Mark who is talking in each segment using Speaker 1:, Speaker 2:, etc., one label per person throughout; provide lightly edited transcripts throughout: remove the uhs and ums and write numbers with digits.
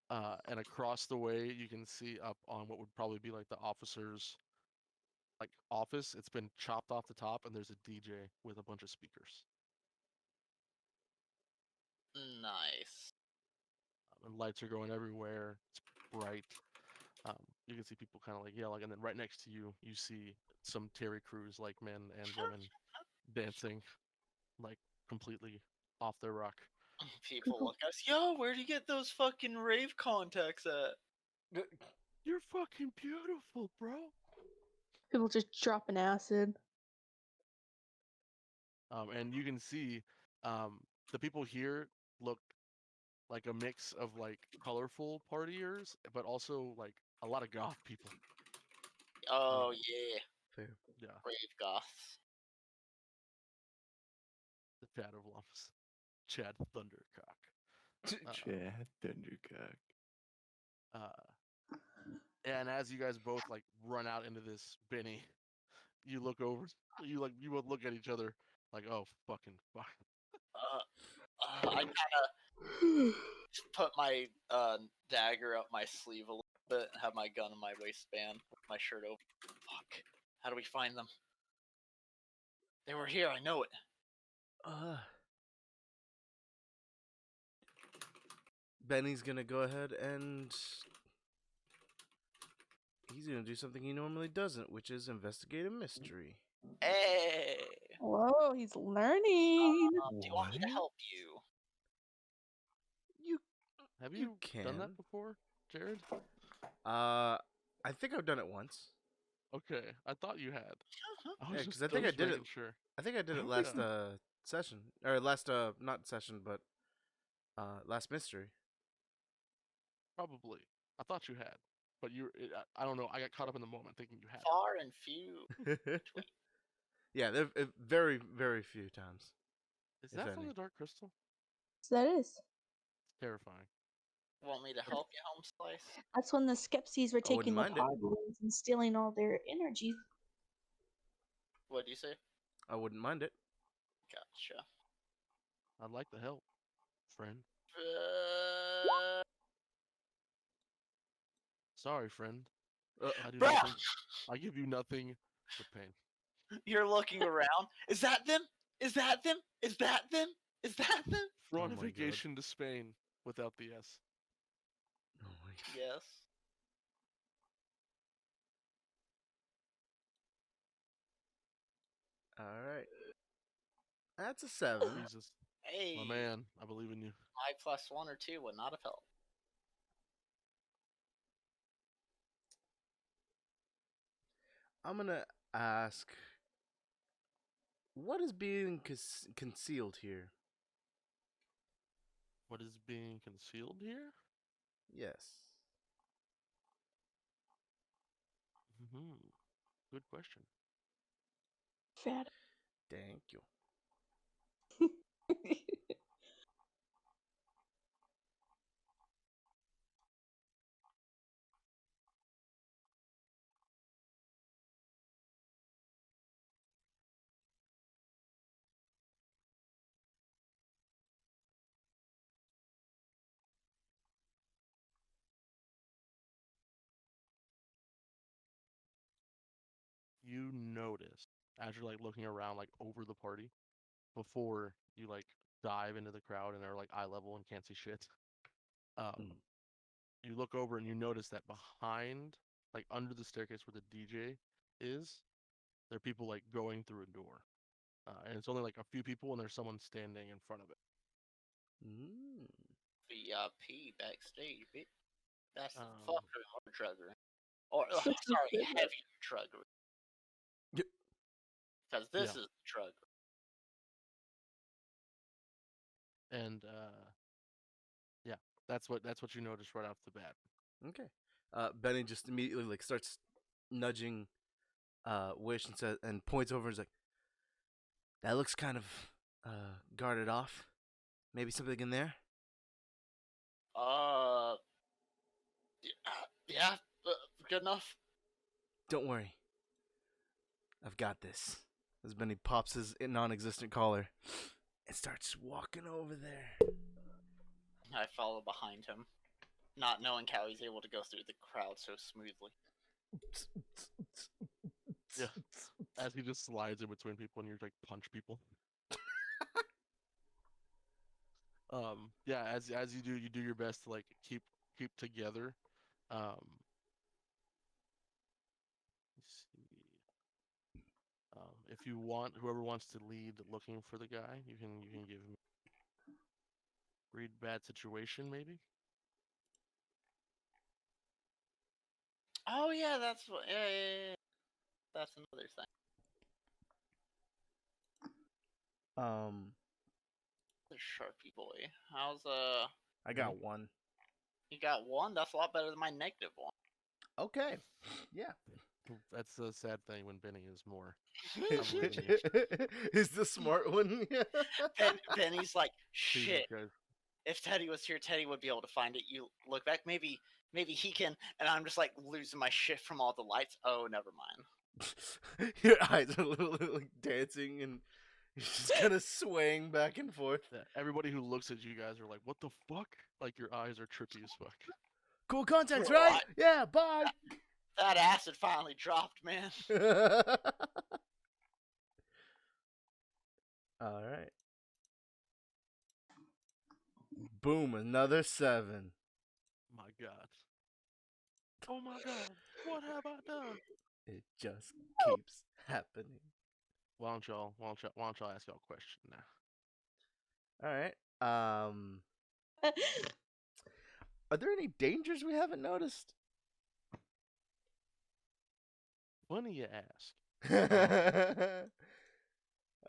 Speaker 1: And across the way, you can see up on what would probably be like the officer's like office. It's been chopped off the top, and there's a DJ with a bunch of speakers.
Speaker 2: Nice.
Speaker 1: And lights are going everywhere. It's bright. You can see people kind of like yelling, and then right next to you, you see some Terry Crews, like men and women, dancing, like completely off their rock.
Speaker 2: People look at us. Yo, where'd you get those fucking rave contacts at?
Speaker 1: You're fucking beautiful, bro.
Speaker 3: People just dropping acid.
Speaker 1: And you can see the people here look like a mix of like colorful partiers, but also like a lot of goth people.
Speaker 2: Oh yeah,
Speaker 4: Fair.
Speaker 1: Yeah,
Speaker 2: rave goths.
Speaker 1: the Chad of Lumps, Chad Thundercock.
Speaker 4: Chad Thundercock.
Speaker 1: And as you guys both like run out into this Benny, you look over, you both look at each other like, oh fucking fuck.
Speaker 2: I kind of put my dagger up my sleeve a little bit and have my gun in my waistband with my shirt open. Fuck. How do we find them? They were here, I know it.
Speaker 4: Benny's gonna go ahead and he's gonna do something he normally doesn't, which is investigate a mystery.
Speaker 2: Hey!
Speaker 3: Whoa, he's learning.
Speaker 2: Do you want me to
Speaker 4: What?
Speaker 2: help you?
Speaker 1: Have
Speaker 4: You
Speaker 1: you done
Speaker 4: can.
Speaker 1: that before, Jared?
Speaker 4: I think I've done it once.
Speaker 1: Okay, I thought you had. I was
Speaker 4: Yeah,
Speaker 1: just,
Speaker 4: 'cause I think I
Speaker 1: was
Speaker 4: did
Speaker 1: making
Speaker 4: it.
Speaker 1: Sure.
Speaker 4: I think I did
Speaker 1: I
Speaker 4: it
Speaker 1: don't
Speaker 4: last
Speaker 1: think
Speaker 4: session or last not session, but last mystery.
Speaker 1: Probably. I thought you had, but I don't know. I got caught up in the moment thinking you had.
Speaker 2: Far and few.
Speaker 4: Yeah, there very very few times.
Speaker 1: Is
Speaker 4: if
Speaker 1: that from
Speaker 4: any.
Speaker 1: the Dark Crystal?
Speaker 3: So that is.
Speaker 1: It's terrifying.
Speaker 2: Want me to help you, Home Slice?
Speaker 3: That's when the Skepsies were
Speaker 4: I wouldn't
Speaker 3: taking the
Speaker 4: mind it.
Speaker 3: podlings and stealing all their energy.
Speaker 2: What'd you say?
Speaker 4: I wouldn't mind it.
Speaker 2: Gotcha.
Speaker 1: I'd like the help, friend. Sorry, friend. I do
Speaker 2: Bruh!
Speaker 1: nothing. I give you nothing but pain.
Speaker 2: You're looking around. Is that them? Is that them? Is that them? Is that them?
Speaker 4: Oh my
Speaker 1: Frontification to Spain without the S.
Speaker 4: Oh my god.
Speaker 2: Yes.
Speaker 4: All right. That's a 7.
Speaker 1: Jesus,
Speaker 2: Hey,
Speaker 1: my man, I believe in you.
Speaker 2: my +1 or 2 would not have helped.
Speaker 4: I'm gonna ask, what is being concealed here?
Speaker 1: What is being concealed here?
Speaker 4: Yes.
Speaker 1: Good question.
Speaker 3: Fat.
Speaker 4: Thank you.
Speaker 1: You notice as you're like looking around like over the party before you like dive into the crowd and are like eye level and can't see shit. You look over and you notice that behind, like under the staircase where the DJ is, there are people like going through a door. And it's only like a few people and there's someone standing in front of it.
Speaker 2: VIP backstage, bitch. That's the
Speaker 1: Um,
Speaker 2: fucker or drugger. Or, sorry, heavy drugger.
Speaker 4: Yep.
Speaker 2: Because this
Speaker 1: Yeah.
Speaker 2: is the drugger.
Speaker 1: And yeah, that's what you notice right off the bat.
Speaker 4: Okay. Benny just immediately like starts nudging Wish and says and points over and is like, that looks kind of guarded off. Maybe something in there?
Speaker 2: Yeah, good enough.
Speaker 4: Don't worry. I've got this. As Benny pops his non-existent collar and starts walking over there.
Speaker 2: I follow behind him. not knowing how he's able to go through the crowd so smoothly.
Speaker 1: Yeah. As he just slides in between people and you like punch people. Yeah, as you do your best to like keep together. Let's see. If you want, whoever wants to lead looking for the guy, you can give him read bad situation maybe.
Speaker 2: Oh yeah, that's what. Yeah. That's another thing. The Sharpie boy. How's
Speaker 4: I got one.
Speaker 2: You got one? That's a lot better than my negative one.
Speaker 4: Okay. Yeah.
Speaker 1: That's the sad thing when Benny is more.
Speaker 4: He's the smart one.
Speaker 2: Benny's like,
Speaker 1: Jesus
Speaker 2: shit.
Speaker 1: Christ.
Speaker 2: If Teddy was here, Teddy would be able to find it. You look back, maybe he can. And I'm just like losing my shit from all the lights. Oh, never mind.
Speaker 4: Your eyes are literally like dancing and you're just kind of swaying back and forth.
Speaker 1: Yeah, everybody who looks at you guys are like, "What the fuck?" Like your eyes are trippy as fuck.
Speaker 4: Cool contacts,
Speaker 2: Bro,
Speaker 4: right? Yeah, bye.
Speaker 2: That acid finally dropped, man.
Speaker 4: All right. Boom, another 7.
Speaker 1: My God. Oh my God. What have I done?
Speaker 4: It just keeps happening.
Speaker 1: Why don't y'all ask y'all a question now?
Speaker 4: All right. Are there any dangers we haven't noticed?
Speaker 1: Funny you ask.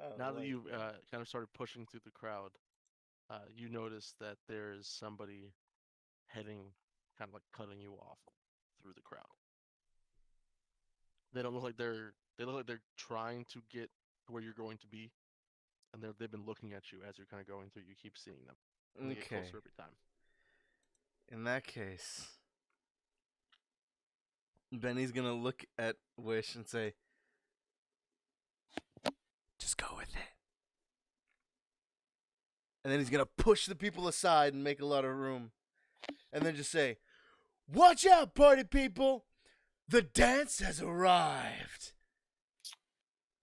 Speaker 4: Oh,
Speaker 1: Now that
Speaker 4: wait.
Speaker 1: you've kind of started pushing through the crowd, you notice that there is somebody heading, kind of like cutting you off through the crowd. They don't look like they look like they're trying to get to where you're going to be, and they've been looking at you as you're kind of going through. You keep seeing them. And they get
Speaker 4: Okay.
Speaker 1: closer every time.
Speaker 4: In that case, Benny's gonna look at Wish and say, "Just go with it." And then he's gonna push the people aside and make a lot of room. And then just say, "Watch out, party people! The dance has arrived!"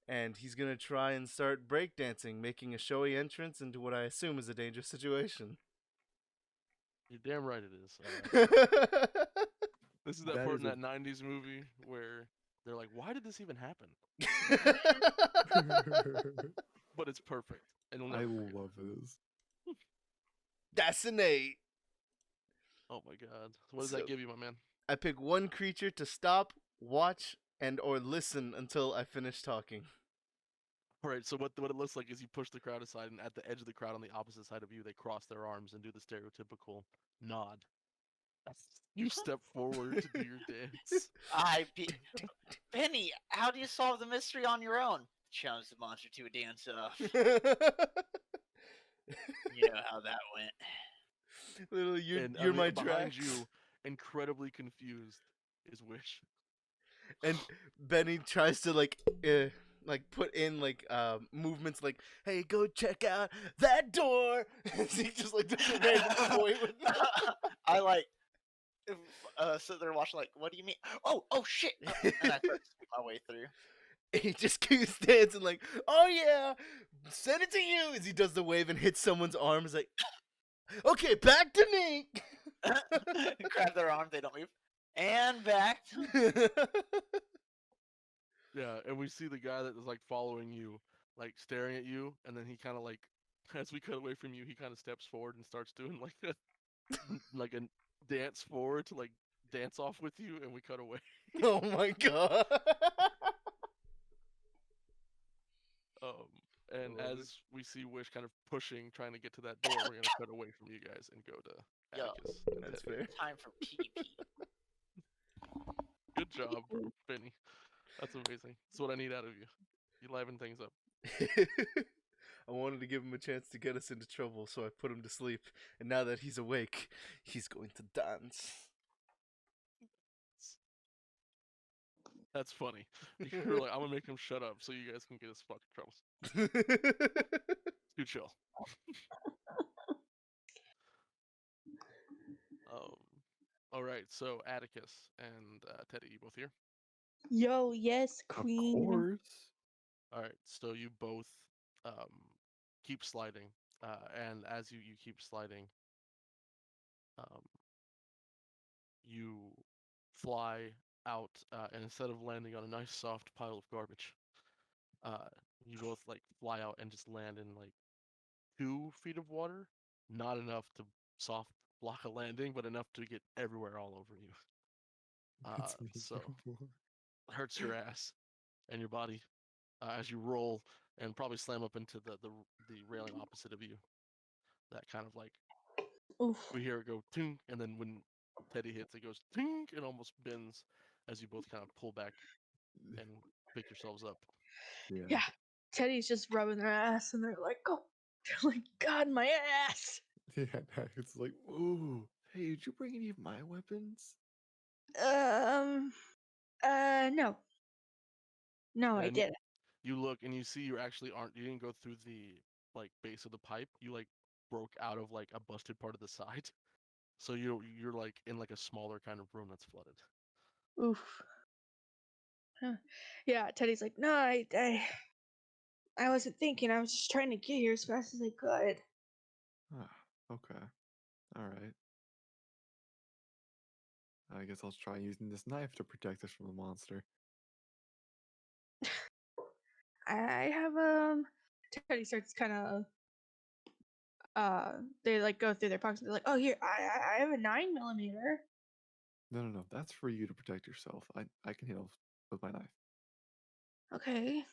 Speaker 4: And he's gonna try and start breakdancing, making a showy entrance into what I assume is a dangerous situation.
Speaker 1: You're damn right it is. This is that
Speaker 4: That
Speaker 1: part
Speaker 4: is
Speaker 1: in
Speaker 4: a-
Speaker 1: that '90s movie where they're like, "Why did this even happen?" But it's perfect. And you'll
Speaker 5: I
Speaker 1: never forget it.
Speaker 5: love this.
Speaker 4: That's an 8.
Speaker 1: Oh my God. What does
Speaker 4: So-
Speaker 1: that give you, my man?
Speaker 4: I pick one creature to stop, watch, and or listen until I finish talking.
Speaker 1: All right. So what it looks like is you push the crowd aside, and at the edge of the crowd on the opposite side of you, they cross their arms and do the stereotypical nod. You step forward to do your dance.
Speaker 2: Benny, how do you solve the mystery on your own? Challenge the monster to a dance off. You know how that went.
Speaker 4: Little, you're
Speaker 1: And
Speaker 4: you're my
Speaker 1: behind
Speaker 4: tracks.
Speaker 1: you, incredibly confused, is Wish.
Speaker 4: And Benny tries to like put in movements like, "Hey, go check out that door." He just like does a random toy with it.
Speaker 2: I like sit there watching like, what do you mean? Oh shit! And I start to sneak my way through.
Speaker 4: He just keeps dancing like, "Oh yeah, send it to you." As he does the wave and hits someone's arm, he's like, "Okay, back to me."
Speaker 2: Grab their arm, they don't move. And back.
Speaker 1: Yeah, and we see the guy that is like following you, like staring at you, and then he kind of like, as we cut away from you, he kind of steps forward and starts doing like like a dance forward to like dance off with you, and we cut away.
Speaker 4: Oh my God.
Speaker 1: And
Speaker 4: Love it.
Speaker 1: as we see Wish kind of pushing, trying to get to that door, we're gonna cut away from you guys and go to
Speaker 2: Yo,
Speaker 1: Atticus. And
Speaker 4: That's
Speaker 1: Teddy.
Speaker 4: fair.
Speaker 2: time for PvP.
Speaker 1: Good job, bro, Benny. That's amazing. That's what I need out of you. You liven things up.
Speaker 4: I wanted to give him a chance to get us into trouble, so I put him to sleep. And now that he's awake, he's going to dance.
Speaker 1: That's funny. You're like, I'm gonna make him shut up so you guys can get his fucking troubles. Too chill. All right, so Atticus and Teddy, you both here?
Speaker 3: Yo, yes,
Speaker 5: Of
Speaker 3: queen.
Speaker 5: course.
Speaker 1: All right, so you both um, keep sliding, and as you keep sliding, um, you fly out, and instead of landing on a nice soft pile of garbage, uh, you both like fly out and just land in like 2 feet of water. Not enough to soft block a landing, but enough to get everywhere all over you.
Speaker 5: That's
Speaker 1: So
Speaker 5: miserable.
Speaker 1: it hurts your ass and your body as you roll and probably slam up into the railing opposite of you. That kind of like
Speaker 3: Oof.
Speaker 1: we hear it go tink, and then when Teddy hits, it goes tink. It almost bends as you both kind of pull back and pick yourselves up.
Speaker 3: Yeah. Teddy's just rubbing their ass, and they're like, "Oh, they're like, God, my ass."
Speaker 5: Yeah, it's like, ooh, hey, did you bring any of my weapons?
Speaker 3: No, no, I
Speaker 1: And
Speaker 3: didn't.
Speaker 1: you look and you see you actually aren't. You didn't go through the like base of the pipe. You like broke out of like a busted part of the side. So you're like in like a smaller kind of room that's flooded.
Speaker 3: Oof. Huh. Yeah, Teddy's like, "No, I wasn't thinking. I was just trying to get here as fast as I could."
Speaker 5: Ah, okay. All right. I guess I'll try using this knife to protect us from the monster.
Speaker 3: I have Teddy starts kind of they like go through their pockets. And they're like, "Oh, here, I have a 9mm."
Speaker 5: No. That's for you to protect yourself. I can handle with my knife.
Speaker 3: Okay,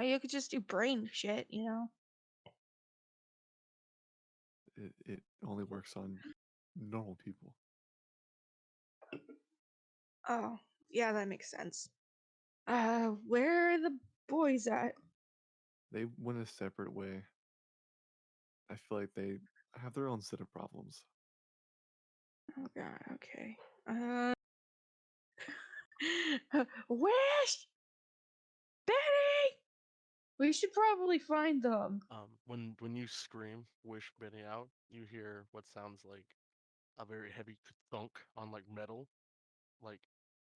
Speaker 3: you could just do brain shit, you know.
Speaker 5: It only works on normal people.
Speaker 3: Oh, yeah, that makes sense. Where are the boys at?
Speaker 5: They went a separate way. I feel like they have their own set of problems.
Speaker 3: Oh God, okay. Wish, Betty. We should probably find them.
Speaker 1: When you scream "Wish Benny out," you hear what sounds like a very heavy thunk on like metal, like,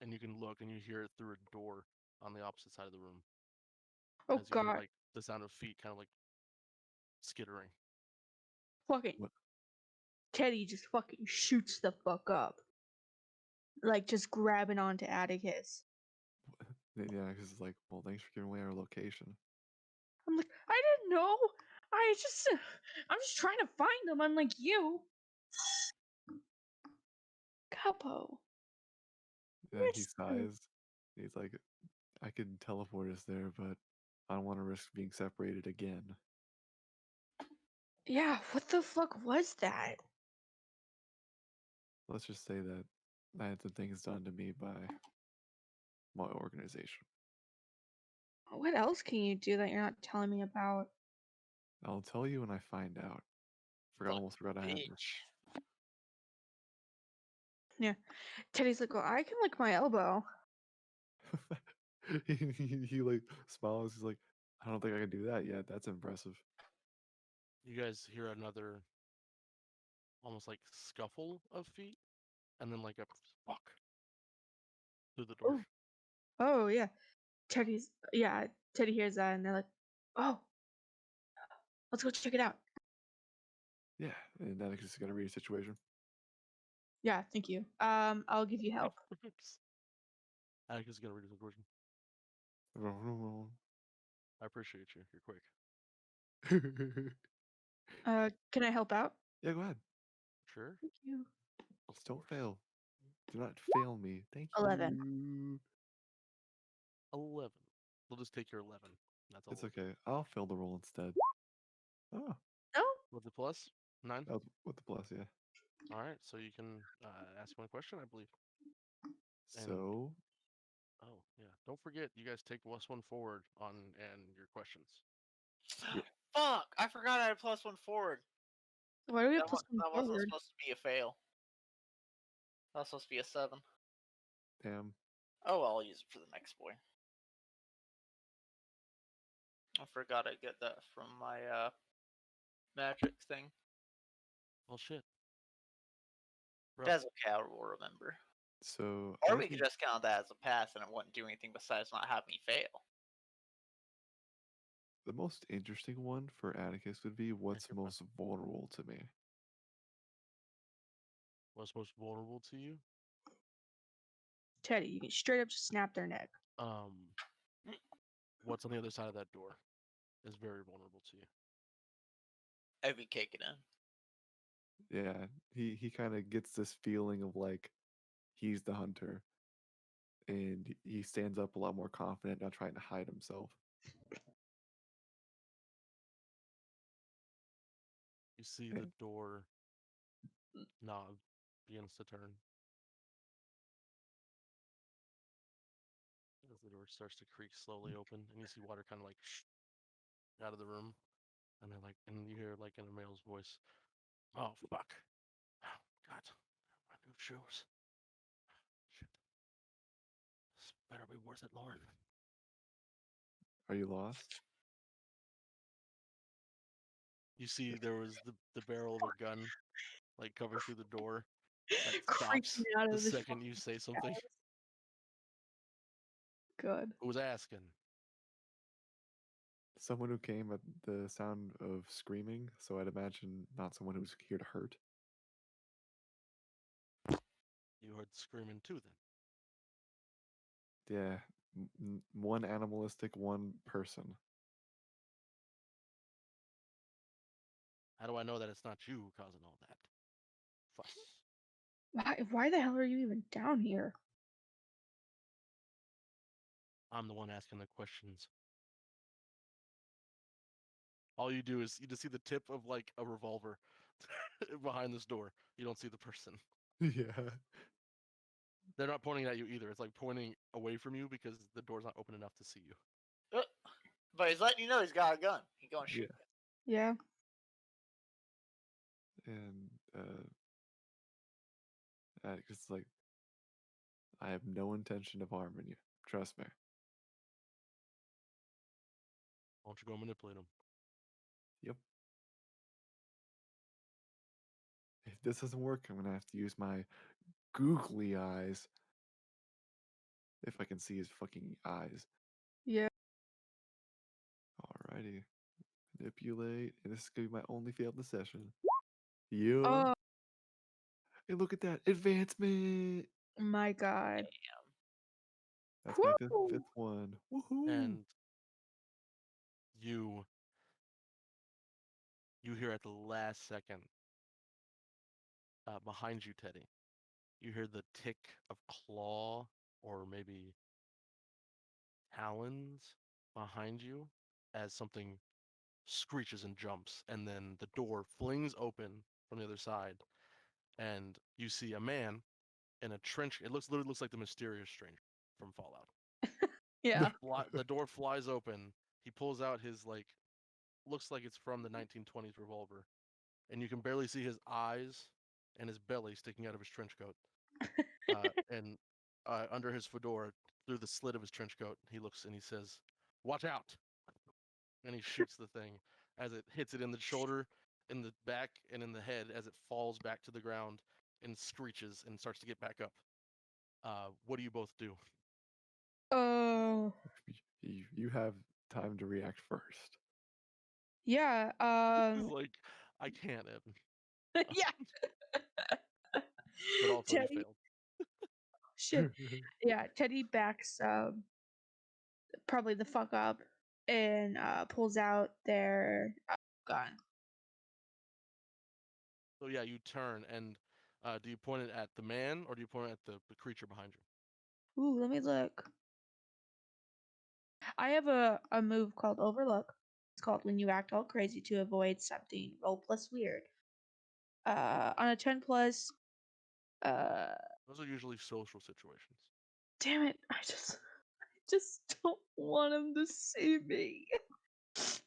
Speaker 1: and you can look and you hear it through a door on the opposite side of the room
Speaker 3: Oh
Speaker 1: as you hear
Speaker 3: God,
Speaker 1: like the sound of feet kind of like skittering.
Speaker 3: fucking
Speaker 5: What?
Speaker 3: Teddy just fucking shoots the fuck up, like just grabbing onto Atticus.
Speaker 5: Yeah, because it's like, well, thanks for giving away our location.
Speaker 3: I'm like, I didn't know. I'm just trying to find them. Unlike you, Capo.
Speaker 5: Yeah, he
Speaker 3: Where's
Speaker 5: sighs. He's like, I could teleport us there, but I don't want to risk being separated again.
Speaker 3: Yeah, what the fuck was that?
Speaker 5: Let's just say that I had some things done to me by my organization.
Speaker 3: What else can you do that you're not telling me about?
Speaker 5: I'll tell you when I find out. Almost forgot I had this.
Speaker 2: Bitch.
Speaker 3: Yeah. Teddy's like, well, I can lick my elbow.
Speaker 5: he like smiles. He's like, I don't think I can do that yet. That's impressive.
Speaker 1: You guys hear another almost like scuffle of feet, and then like a fuck through the door.
Speaker 3: Oh, oh yeah. Teddy hears that and they're like, oh, let's go check it out.
Speaker 5: Yeah, and Atticus is gonna read a situation.
Speaker 3: Yeah, thank you. I'll give you help.
Speaker 1: Oops. Atticus is gonna read his question. I appreciate you. You're quick.
Speaker 3: Can I help out?
Speaker 5: Yeah, go ahead.
Speaker 1: Sure.
Speaker 3: Thank you.
Speaker 1: Of
Speaker 5: Just don't
Speaker 1: course.
Speaker 5: fail. Do not fail me. Thank
Speaker 3: 11.
Speaker 5: you.
Speaker 1: 11. We'll just take your 11. That's all.
Speaker 5: It's okay. I'll fail the roll instead. Oh,
Speaker 3: No?
Speaker 1: With the plus 9.
Speaker 5: that was with the plus, yeah.
Speaker 1: All right. So you can ask one question, I believe. And
Speaker 5: So,
Speaker 1: oh yeah, don't forget you guys take +1 forward on and your questions.
Speaker 5: Yeah.
Speaker 2: Fuck! I forgot I had +1 forward.
Speaker 3: Why do we have
Speaker 2: That,
Speaker 3: plus one
Speaker 2: that wasn't
Speaker 3: forward?
Speaker 2: supposed to be a fail. That was supposed to be a 7.
Speaker 5: damn.
Speaker 2: Oh well, I'll use it for the next boy. I forgot I get that from my magic thing.
Speaker 1: Well, shit. Bro,
Speaker 2: That's okay. I will remember.
Speaker 5: So
Speaker 2: Or
Speaker 5: I
Speaker 2: we could
Speaker 5: think
Speaker 2: just count that as a pass, and it wouldn't do anything besides not have me fail.
Speaker 5: the most interesting one for Atticus would be what's
Speaker 1: your
Speaker 5: most vulnerable to me.
Speaker 1: what's most vulnerable to you?
Speaker 3: Teddy, you can straight up just snap their neck.
Speaker 1: What's on the other side of that door is very vulnerable to you.
Speaker 2: I'd be kicking in.
Speaker 5: Yeah, he kind of gets this feeling of like he's the hunter, and he stands up a lot more confident, not trying to hide himself.
Speaker 1: You see
Speaker 5: Yeah.
Speaker 1: the door knob begins to turn. As the door starts to creak slowly open, and you see water kind of like out of the room, and then and you hear like in a male's voice, "Oh fuck! Oh God, my new shoes. Shit, this better be worth it, Lauren."
Speaker 5: Are you lost?
Speaker 1: You see there was the barrel of a gun like coming through the door that
Speaker 3: Creeps
Speaker 1: stops
Speaker 3: me out
Speaker 1: the
Speaker 3: of the
Speaker 1: second you say something.
Speaker 3: Good.
Speaker 1: Who was asking?
Speaker 5: Someone who came at the sound of screaming, so I'd imagine not someone who's here to hurt.
Speaker 1: You heard screaming too then.
Speaker 5: Yeah, one animalistic, one person.
Speaker 1: How do I know that it's not you causing all that fuss?
Speaker 3: Why the hell are you even down here?
Speaker 1: I'm the one asking the questions. All you do is you just see the tip of like a revolver behind this door. You don't see the person.
Speaker 5: Yeah.
Speaker 1: They're not pointing at you either. It's like pointing away from you because the door's not open enough to see you.
Speaker 2: But he's letting you know he's got a gun. He's gonna shoot.
Speaker 3: Yeah.
Speaker 5: And Atticus is like, I have no intention of harming you. Trust me.
Speaker 1: Why don't you go manipulate them?
Speaker 5: Yep. If this doesn't work, I'm gonna have to use my googly eyes. If I can see his fucking eyes.
Speaker 3: Yeah.
Speaker 5: Alrighty. Manipulate. And this is gonna be my only fail of the session. You.
Speaker 3: Oh
Speaker 5: Hey, look at that. Advancement.
Speaker 3: my god.
Speaker 5: That's my fifth,
Speaker 3: Woo!
Speaker 5: fifth one. Woohoo.
Speaker 1: And you hear at the last second behind you, Teddy. You hear the tick of claw or maybe talons behind you as something screeches and jumps, and then the door flings open from the other side, and you see a man in a trench. It literally looks like the mysterious stranger from Fallout.
Speaker 3: Yeah.
Speaker 1: The door flies open. He pulls out his looks like it's from the 1920s revolver, and you can barely see his eyes and his belly sticking out of his trench coat. And under his fedora, through the slit of his trench coat, he looks and he says, "Watch out!" And he shoots the thing as it hits it in the shoulder, in the back, and in the head as it falls back to the ground and screeches and starts to get back up. What do you both do?
Speaker 3: Oh.
Speaker 5: You have time to react first.
Speaker 3: Yeah.
Speaker 1: Like, I can't, Evan.
Speaker 3: Yeah.
Speaker 1: But also, you
Speaker 3: Teddy.
Speaker 1: failed.
Speaker 3: Shit. Yeah. Teddy backs probably the fuck up and pulls out their gun.
Speaker 1: So yeah, you turn and do you point it at the man or do you point it at the creature behind you?
Speaker 3: Ooh, let me look. I have a move called Overlook. It's called when you act all crazy to avoid something. Roll plus weird. On a 10 plus.
Speaker 1: Those are usually social situations.
Speaker 3: Damn it! I just don't want him to see me.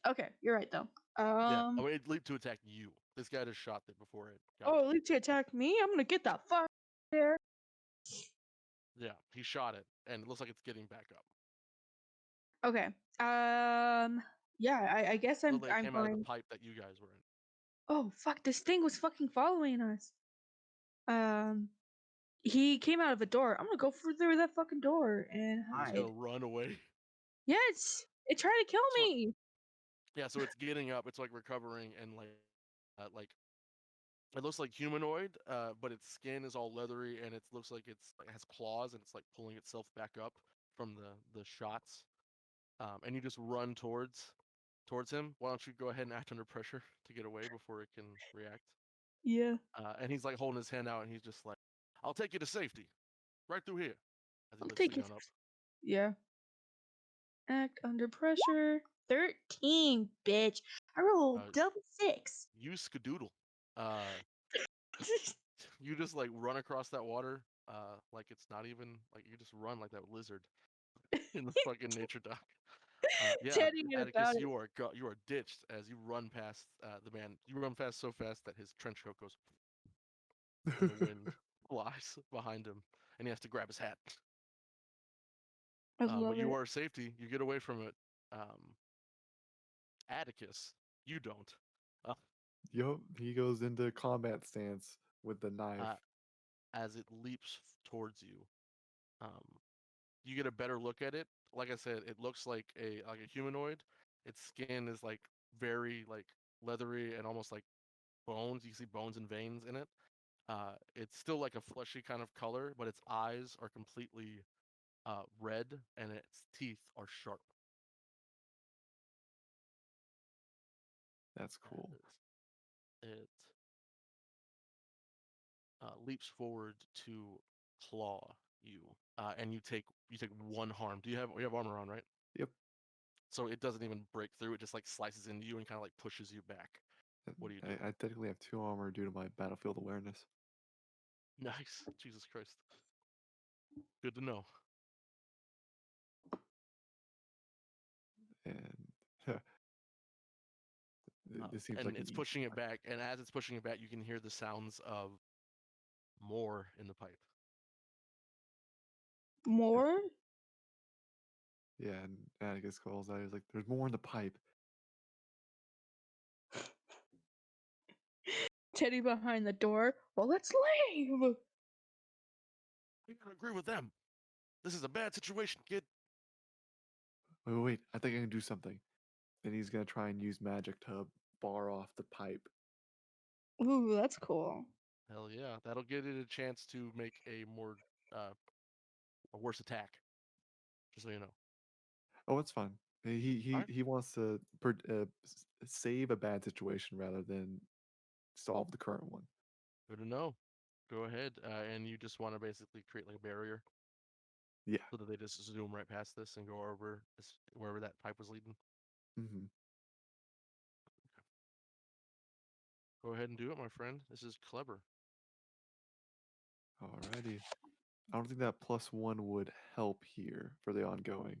Speaker 3: Okay, you're right though.
Speaker 1: Yeah, I mean, it leaped to attack you. This guy just shot it before it got.
Speaker 3: Oh, at least to attack me. I'm gonna get that fuck there.
Speaker 1: Yeah, he shot it, and it looks like it's getting back up.
Speaker 3: Okay. Yeah. I guess I'm.
Speaker 1: Literally, it
Speaker 3: I'm
Speaker 1: came out of the
Speaker 3: going.
Speaker 1: pipe that you guys were in.
Speaker 3: Oh fuck! This thing was fucking following us. He came out of a door. I'm gonna go through that fucking door and
Speaker 1: You're just
Speaker 3: hide.
Speaker 1: gonna run away.
Speaker 3: Yes, it tried to kill
Speaker 1: So
Speaker 3: me.
Speaker 1: yeah, so it's getting up. It's like recovering and like it looks like humanoid, but its skin is all leathery and it looks like it has claws and it's like pulling itself back up from the shots. And you just run towards him. Why don't you go ahead and act under pressure to get away before it can react?
Speaker 3: Yeah,
Speaker 1: And he's like holding his hand out and he's just like, "I'll take you to safety, right through here." As he
Speaker 3: I'll
Speaker 1: lifts the
Speaker 3: take it.
Speaker 1: gun up.
Speaker 3: Yeah. Act under pressure. 13, bitch. I rolled
Speaker 1: Uh,
Speaker 3: double six.
Speaker 1: you skadoodle. Uh, you just like run across that water, like it's not even like you just run like that lizard in the fucking nature dock. Yeah,
Speaker 3: Teddy knew
Speaker 1: Atticus,
Speaker 3: about it.
Speaker 1: you are ditched as you run past the man. You run fast so fast that his trench coat goes, and the wind flies behind him, and he has to grab his hat.
Speaker 3: I
Speaker 1: But
Speaker 3: love
Speaker 1: you
Speaker 3: it.
Speaker 1: are safety. You get away from it. Atticus, you don't. Uh,
Speaker 5: Yup, he goes into combat stance with the knife.
Speaker 1: uh, as it leaps towards you, um, you get a better look at it. Like I said, it looks like a humanoid. Its skin is like very like leathery and almost like bones. You can see bones and veins in it. It's still like a fleshy kind of color, but its eyes are completely red and its teeth are sharp.
Speaker 5: That's cool.
Speaker 1: It leaps forward to claw you, and you take one harm. You have armor on, right?
Speaker 5: Yep.
Speaker 1: So it doesn't even break through. It just like slices into you and kind of like pushes you back. What do you do?
Speaker 5: I technically have 2 armor due to my battlefield awareness.
Speaker 1: Nice. Jesus Christ. Good to know.
Speaker 5: And this seems
Speaker 1: And
Speaker 5: like an
Speaker 1: it's
Speaker 5: easy
Speaker 1: pushing it
Speaker 5: fight.
Speaker 1: back, and as it's pushing it back, you can hear the sounds of more in the pipe.
Speaker 3: More?
Speaker 5: Yeah, and Atticus calls out. He's like, "There's more in the pipe."
Speaker 3: Teddy behind the door. Well, let's leave.
Speaker 1: You gotta agree with them. This is a bad situation, kid.
Speaker 5: Wait, I think I can do something. Then he's gonna try and use magic to bar off the pipe.
Speaker 3: Ooh, that's cool.
Speaker 1: Hell yeah, that'll get it a chance to make uh, a worse attack. Just so you know.
Speaker 5: Oh, it's fine. He
Speaker 1: All
Speaker 5: he
Speaker 1: right,
Speaker 5: he wants to save a bad situation rather than solve the current one.
Speaker 1: good to know. Go ahead, and you just want to basically create like a barrier
Speaker 5: Yeah.
Speaker 1: so that they just zoom right past this and go over wherever that pipe was leading.
Speaker 5: Hmm.
Speaker 1: Go ahead and do it, my friend. This is clever.
Speaker 5: Alrighty. I don't think that +1 would help here for the ongoing.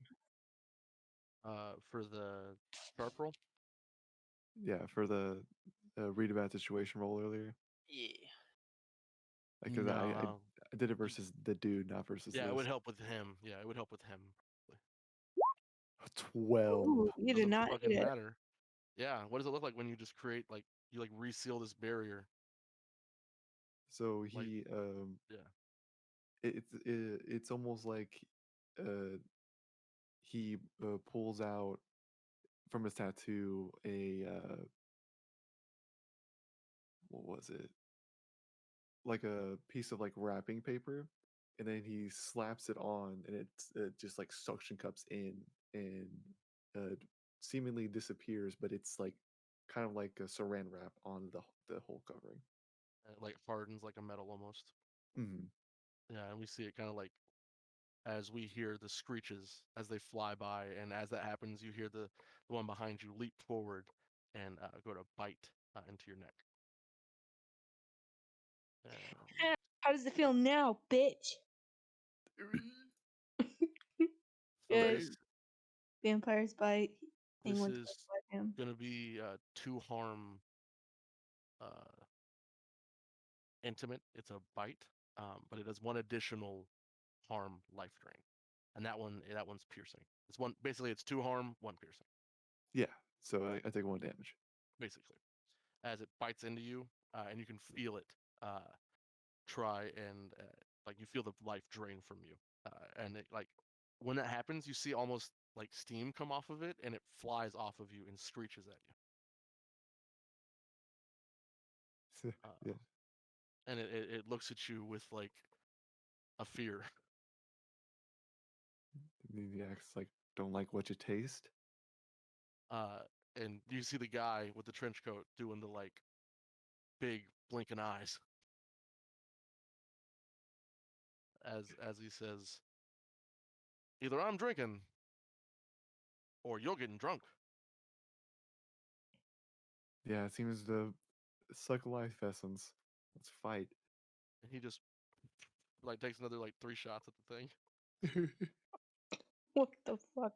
Speaker 1: For the sharp roll.
Speaker 5: Yeah, for the read about situation roll earlier.
Speaker 2: Yeah.
Speaker 5: Because
Speaker 1: No,
Speaker 5: I did it versus the dude, not versus
Speaker 1: yeah, it
Speaker 5: this.
Speaker 1: would help with him. Yeah, it would help with him.
Speaker 5: 12.
Speaker 3: Ooh, you did
Speaker 1: Doesn't
Speaker 3: not hit
Speaker 1: fucking
Speaker 3: it.
Speaker 1: matter. Yeah, what does it look like when you just create like you like reseal this barrier?
Speaker 5: So
Speaker 1: Like,
Speaker 5: he
Speaker 1: yeah,
Speaker 5: it's almost like uh he pulls out from his tattoo a what was it? Like a piece of like wrapping paper, and then he slaps it on, and it just like suction cups in and uh, seemingly disappears, but it's like kind of like a saran wrap on the whole covering.
Speaker 1: it like hardens like a metal almost.
Speaker 5: Hmm.
Speaker 1: Yeah, and we see it kind of like as we hear the screeches as they fly by, and as that happens, you hear the one behind you leap forward and go to bite into your neck. And
Speaker 3: How does it feel now, bitch?
Speaker 1: so
Speaker 3: Yeah,
Speaker 1: this
Speaker 3: vampires bite.
Speaker 1: this
Speaker 3: Penguins
Speaker 1: is
Speaker 3: bite him.
Speaker 1: gonna be 2 harm uh, intimate. It's a bite, but it has one additional harm life drain, and that one's piercing. It's one basically it's 2 harm, 1 piercing,
Speaker 5: Yeah, so I take 1 damage.
Speaker 1: basically, as it bites into you, and you can feel it. Uh, try and like you feel the life drain from you, and it like when that happens, you see almost like steam come off of it, and it flies off of you and screeches at you.
Speaker 5: Yeah.
Speaker 1: And it looks at you with like a fear.
Speaker 5: And he acts like, don't like what you taste.
Speaker 1: And you see the guy with the trench coat doing the like big blinking eyes as he says, either I'm drinking or you're getting drunk.
Speaker 5: Yeah, it seems to suck life essence. Let's fight.
Speaker 1: And he just like takes another like 3 shots at the thing.
Speaker 3: What the fuck?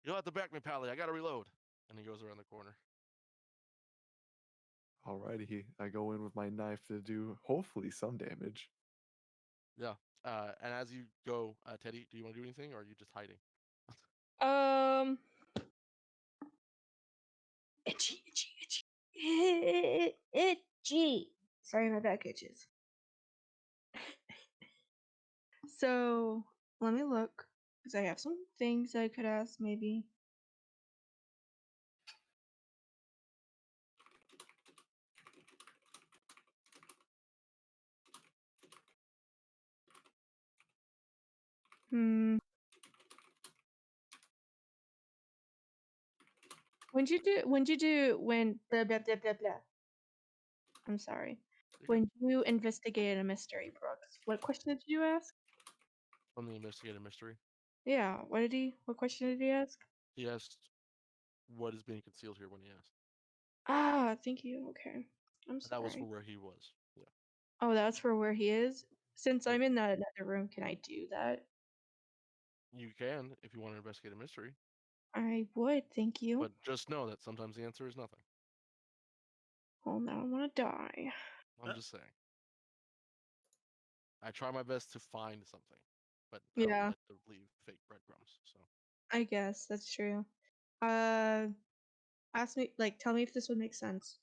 Speaker 1: You'll have to back me, Pally. I gotta reload. And he goes around the corner.
Speaker 5: Alrighty, I go in with my knife to do hopefully some damage.
Speaker 1: Yeah. And as you go, Teddy, do you want to do anything, or are you just hiding?
Speaker 3: Um, itchy. Sorry, my back itches. So let me look, because I have some things I could ask. Maybe. Hmm. When'd you do when blah blah blah blah blah? I'm sorry. When you investigated a mystery, Brooks, what question did you ask?
Speaker 1: From the investigative mystery,
Speaker 3: Yeah, what question did he ask?
Speaker 1: he asked, "What is being concealed here?" When he asked,
Speaker 3: Ah, thank you. Okay. I'm
Speaker 1: and that was for
Speaker 3: sorry.
Speaker 1: where he was. Yeah.
Speaker 3: Oh, that's for where he is? Since
Speaker 1: Yep.
Speaker 3: I'm in that other room, can I do that?
Speaker 1: You can if you want to investigate a mystery,
Speaker 3: I would, thank you.
Speaker 1: but just know that sometimes the answer is nothing.
Speaker 3: Oh, now I want to die.
Speaker 1: I'm just saying. I try my best to find something, but I
Speaker 3: Yeah.
Speaker 1: don't like to leave fake breadcrumbs. So
Speaker 3: I guess that's true. Ask me, like, tell me if this would make sense.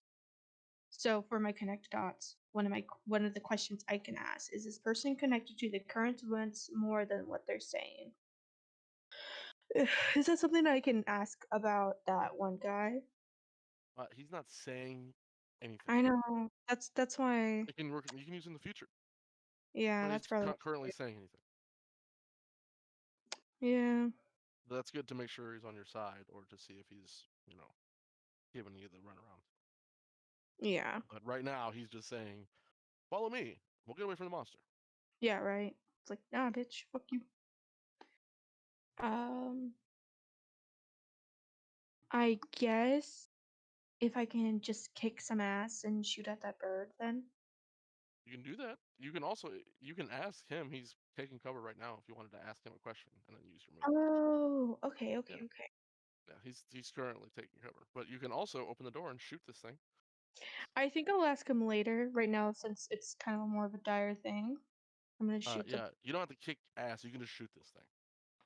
Speaker 3: So for my connect dots, one of the questions I can ask is this person connected to the current events more than what they're saying? Is that something I can ask about that one guy?
Speaker 1: he's not saying anything.
Speaker 3: I know. That's why.
Speaker 1: It can work. You can use it in the future,
Speaker 3: Yeah,
Speaker 1: but
Speaker 3: that's
Speaker 1: he's
Speaker 3: probably.
Speaker 1: not currently saying anything.
Speaker 3: Yeah.
Speaker 1: That's good to make sure he's on your side, or to see if he's, giving you the runaround.
Speaker 3: Yeah.
Speaker 1: But right now, he's just saying, "Follow me. We'll get away from the monster."
Speaker 3: Yeah. Right. It's like, nah, bitch, fuck you. I guess if I can just kick some ass and shoot at that bird, then.
Speaker 1: You can do that. You can ask him. He's taking cover right now. If you wanted to ask him a question and then use your move.
Speaker 3: Oh, okay, okay,
Speaker 1: Yeah,
Speaker 3: okay.
Speaker 1: yeah. He's currently taking cover, but you can also open the door and shoot this thing.
Speaker 3: I think I'll ask him later. Right now, since it's kind of more of a dire thing, I'm gonna shoot the.
Speaker 1: Yeah, you don't have to kick ass. You can just shoot this thing.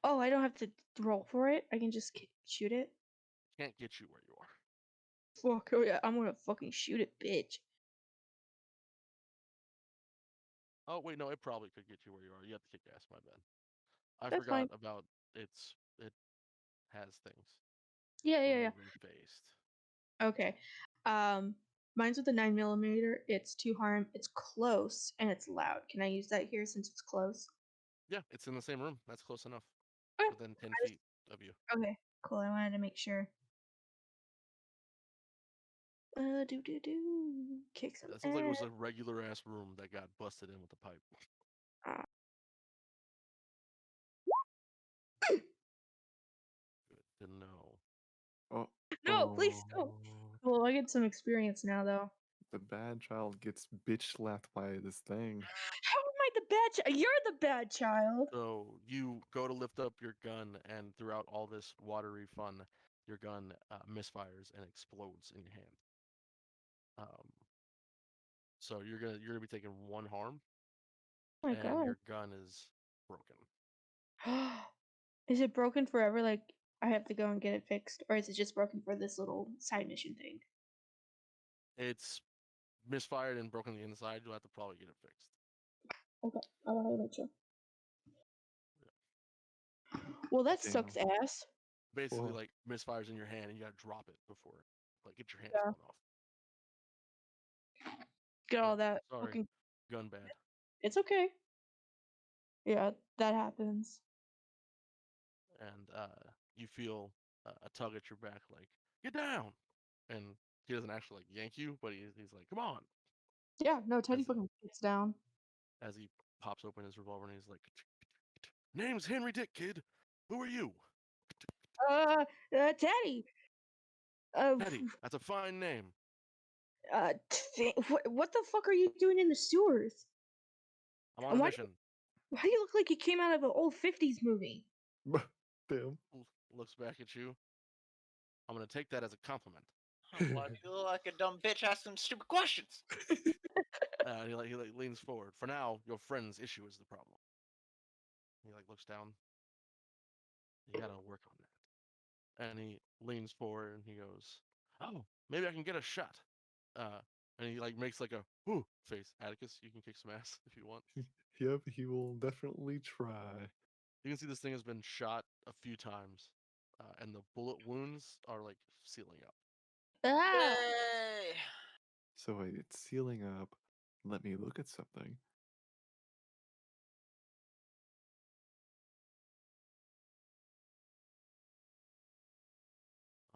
Speaker 3: Oh, I don't have to roll for it. I can just shoot it.
Speaker 1: Can't get you where you are.
Speaker 3: Fuck, oh yeah, I'm gonna fucking shoot it, bitch.
Speaker 1: Oh wait, no, it probably could get you where you are. You have to kick ass. My bad. I
Speaker 3: That's
Speaker 1: forgot
Speaker 3: fine.
Speaker 1: about it has things.
Speaker 3: Yeah, yeah, yeah.
Speaker 1: Removing faced.
Speaker 3: Okay. Um, mine's with a 9mm. It's to harm. It's close and it's loud. Can I use that here since it's close?
Speaker 1: Yeah, it's in the same room. That's close enough.
Speaker 3: Okay.
Speaker 1: Within 10
Speaker 3: I just-
Speaker 1: feet of you.
Speaker 3: Okay, cool. I wanted to make sure. Do. Kick some
Speaker 1: That sounds like it was
Speaker 3: ass.
Speaker 1: a regular ass room that got busted in with a pipe.
Speaker 3: Ah.
Speaker 1: Good to know.
Speaker 5: Oh,
Speaker 3: No, please don't. Well, I get some experience now, though.
Speaker 5: the bad child gets bitch slapped by this thing.
Speaker 3: How am I the bad child? You're the bad child.
Speaker 1: So you go to lift up your gun, and throughout all this watery fun, your gun misfires and explodes in your hand. So you're gonna be taking 1 harm,
Speaker 3: Oh my
Speaker 1: and
Speaker 3: god.
Speaker 1: your gun is broken.
Speaker 3: Is it broken forever? Like, I have to go and get it fixed? Or is it just broken for this little side mission thing?
Speaker 1: It's misfired and broken the inside. You'll have to probably get it fixed.
Speaker 3: Okay, I want to make sure. Well, that sucks
Speaker 5: Damn.
Speaker 3: ass.
Speaker 1: Basically,
Speaker 5: Well,
Speaker 1: like misfires in your hand, and you gotta drop it before, like, get your hands
Speaker 3: Yeah.
Speaker 1: falling off.
Speaker 3: Get all
Speaker 1: Yeah,
Speaker 3: that
Speaker 1: sorry,
Speaker 3: fucking.
Speaker 1: gun bad.
Speaker 3: It's okay. Yeah, that happens.
Speaker 1: And you feel a tug at your back, like, get down. And he doesn't actually like yank you, but he's like, come on.
Speaker 3: Yeah, no, Teddy
Speaker 1: As
Speaker 3: fucking gets down.
Speaker 1: as he pops open his revolver and he's like, name's Henry Dick, kid. Who are you?
Speaker 3: Teddy.
Speaker 1: Teddy. That's a fine name.
Speaker 3: What the fuck are you doing in the sewers?
Speaker 1: I'm on
Speaker 3: And
Speaker 1: a
Speaker 3: why
Speaker 1: mission.
Speaker 3: do you look like you came out of an old 50s movie?
Speaker 5: damn.
Speaker 1: Looks back at you. I'm gonna take that as a compliment.
Speaker 2: Why do you look like a dumb bitch asking stupid questions?
Speaker 1: He leans forward. For now, your friend's issue is the problem. He like looks down. You gotta work on that. And he leans forward and he goes, "Oh, maybe I can get a shot." And he like makes like a whoo face. Atticus, you can kick some ass if you want.
Speaker 5: Yep, he will definitely try.
Speaker 1: You can see this thing has been shot a few times, and the bullet wounds are like sealing up.
Speaker 3: Ah!
Speaker 2: Yay!
Speaker 5: So wait, it's sealing up. Let me look at something.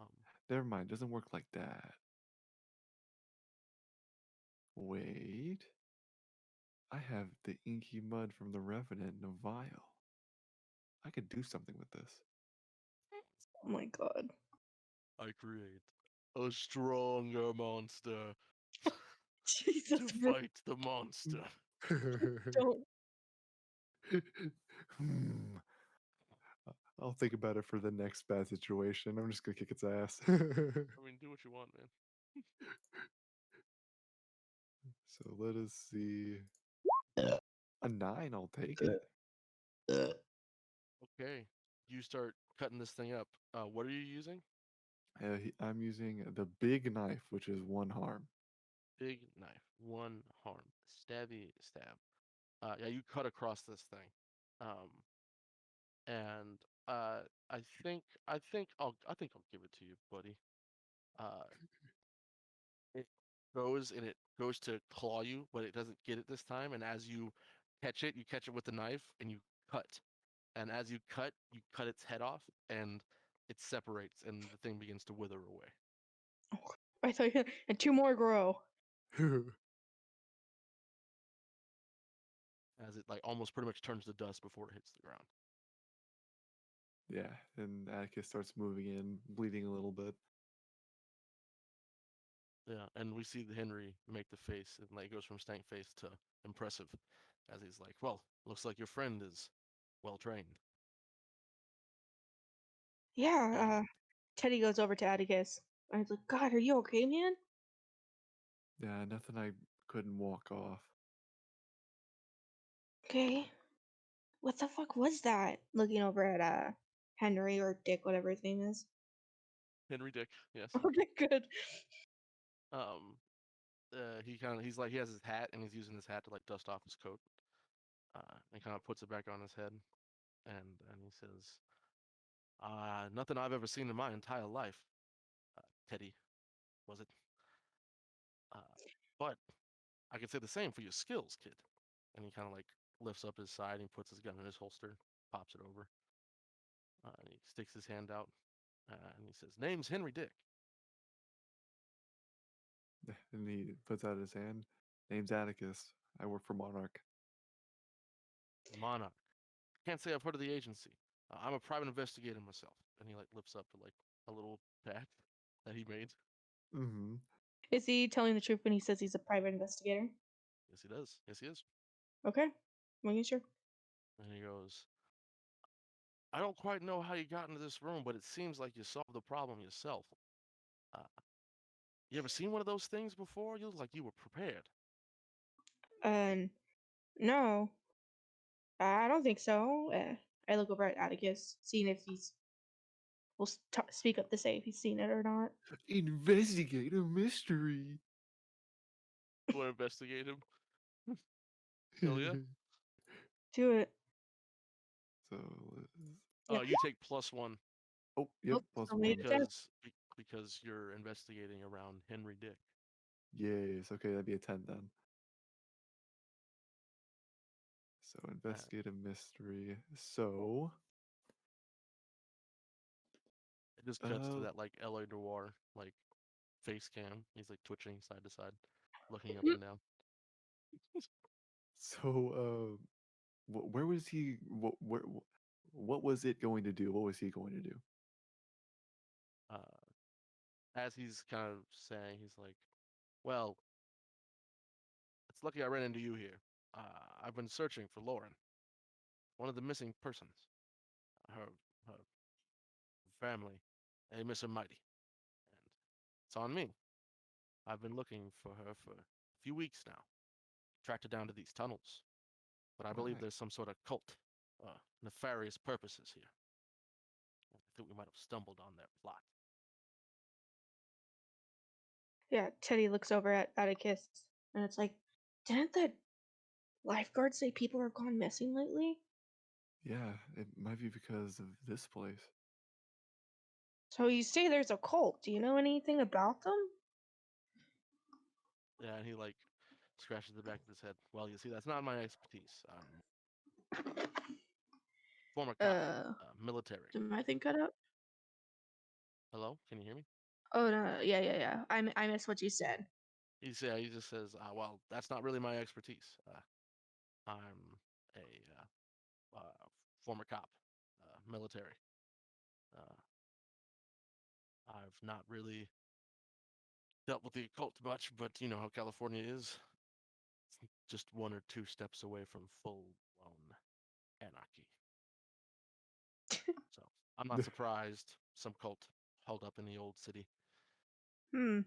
Speaker 1: Um,
Speaker 5: Never mind, doesn't work like that. Wait. I have the inky mud from the Revenant in a vial. I could do something with this.
Speaker 3: Oh my god.
Speaker 1: I create a stronger monster
Speaker 3: Jesus,
Speaker 1: to
Speaker 3: bro.
Speaker 1: fight the monster.
Speaker 3: Don't.
Speaker 5: Hmm. I'll think about it for the next bad situation. I'm just gonna kick its ass.
Speaker 1: I mean, do what you want, man.
Speaker 5: So let us see. A 9, I'll take it.
Speaker 1: Okay, you start cutting this thing up. What are you using?
Speaker 5: I'm using the big knife, which is 1 harm.
Speaker 1: Big knife, 1 harm, stabby stab. Yeah, you cut across this thing, and I think I'll give it to you, buddy. Uh, it it goes to claw you, but it doesn't get it this time. And as you catch it with the knife, and you cut. And as you cut its head off, and it separates, and the thing begins to wither away.
Speaker 3: I thought you and 2 more grow.
Speaker 1: As it like almost pretty much turns to dust before it hits the ground.
Speaker 5: Yeah, and Atticus starts moving in, bleeding a little bit.
Speaker 1: Yeah, and we see the Henry make the face, and like goes from stank face to impressive, as he's like, "Well, looks like your friend is well trained."
Speaker 3: Yeah,
Speaker 1: And
Speaker 3: Teddy goes over to Atticus. And he's like, God, are you okay, man?
Speaker 5: Yeah, nothing I couldn't walk off.
Speaker 3: Okay. What the fuck was that? Looking over at Henry or Dick, whatever his name is.
Speaker 1: Henry Dick, yes.
Speaker 3: Okay, good.
Speaker 1: Um, he has his hat, and he's using his hat to like dust off his coat. And kind of puts it back on his head, and he says, nothing I've ever seen in my entire life, Teddy, was it? Uh, but I can say the same for your skills, kid. And he kind of like lifts up his side and puts his gun in his holster, pops it over, and he sticks his hand out, and he says, "Name's Henry Dick."
Speaker 5: And he puts out his hand. Name's Atticus. I work for Monarch.
Speaker 1: Monarch. Can't say I've heard of the agency. I'm a private investigator myself. And he like lifts up like a little patch that he made.
Speaker 5: Mm-hmm.
Speaker 3: Is he telling the truth when he says he's a private investigator?
Speaker 1: Yes, he does. Yes, he is.
Speaker 3: Okay. Making sure.
Speaker 1: And he goes, "I don't quite know how you got into this room, but it seems like you solved the problem yourself. Uh, you ever seen one of those things before? You look like you were prepared."
Speaker 3: No. I don't think so. I look over at Atticus, seeing if he's will speak up to say if he's seen it or not.
Speaker 5: Investigate a mystery.
Speaker 1: You want to investigate him? Hell yeah.
Speaker 3: Do it.
Speaker 5: So,
Speaker 3: Yeah.
Speaker 1: You take +1
Speaker 5: oh, yep,
Speaker 3: Nope,
Speaker 5: plus
Speaker 3: still made
Speaker 5: one.
Speaker 3: it. Ten.
Speaker 1: because you're investigating around Henry Dick.
Speaker 5: Yes, okay, that'd be a 10 then. So investigate a mystery. So,
Speaker 1: It just cuts to
Speaker 5: uh,
Speaker 1: that like LA Noir like face cam. He's like twitching side to side, looking up
Speaker 3: Mm.
Speaker 1: and down.
Speaker 5: so, where was he? What was it going to do? What was he going to do?
Speaker 1: Uh, as he's kind of saying, he's like, "Well, it's lucky I ran into you here. I've been searching for Lauren, one of the missing persons. Her family, they miss her mighty, and it's on me. I've been looking for her for a few weeks now. Tracked her down to these tunnels, but I believe
Speaker 5: Why?
Speaker 1: there's some sort of cult, nefarious purposes here. I think we might have stumbled on their plot."
Speaker 3: Yeah, Teddy looks over at Atticus, and it's like, didn't the lifeguard say people are gone missing lately?
Speaker 5: Yeah, it might be because of this place.
Speaker 3: So you say there's a cult. Do you know anything about them?
Speaker 1: Yeah, and he like scratches the back of his head. Well, you see, that's not my expertise. I'm former cop, military.
Speaker 3: Did my thing cut out?
Speaker 1: Hello, can you hear me?
Speaker 3: Oh no, yeah. I missed what you said.
Speaker 1: He just says, well, that's not really my expertise. I'm a former cop, military. Uh, I've not really dealt with the occult much, but you know how California is. It's just 1 or 2 steps away from full-blown anarchy. So I'm not surprised some cult held up in the old city.
Speaker 3: Hmm.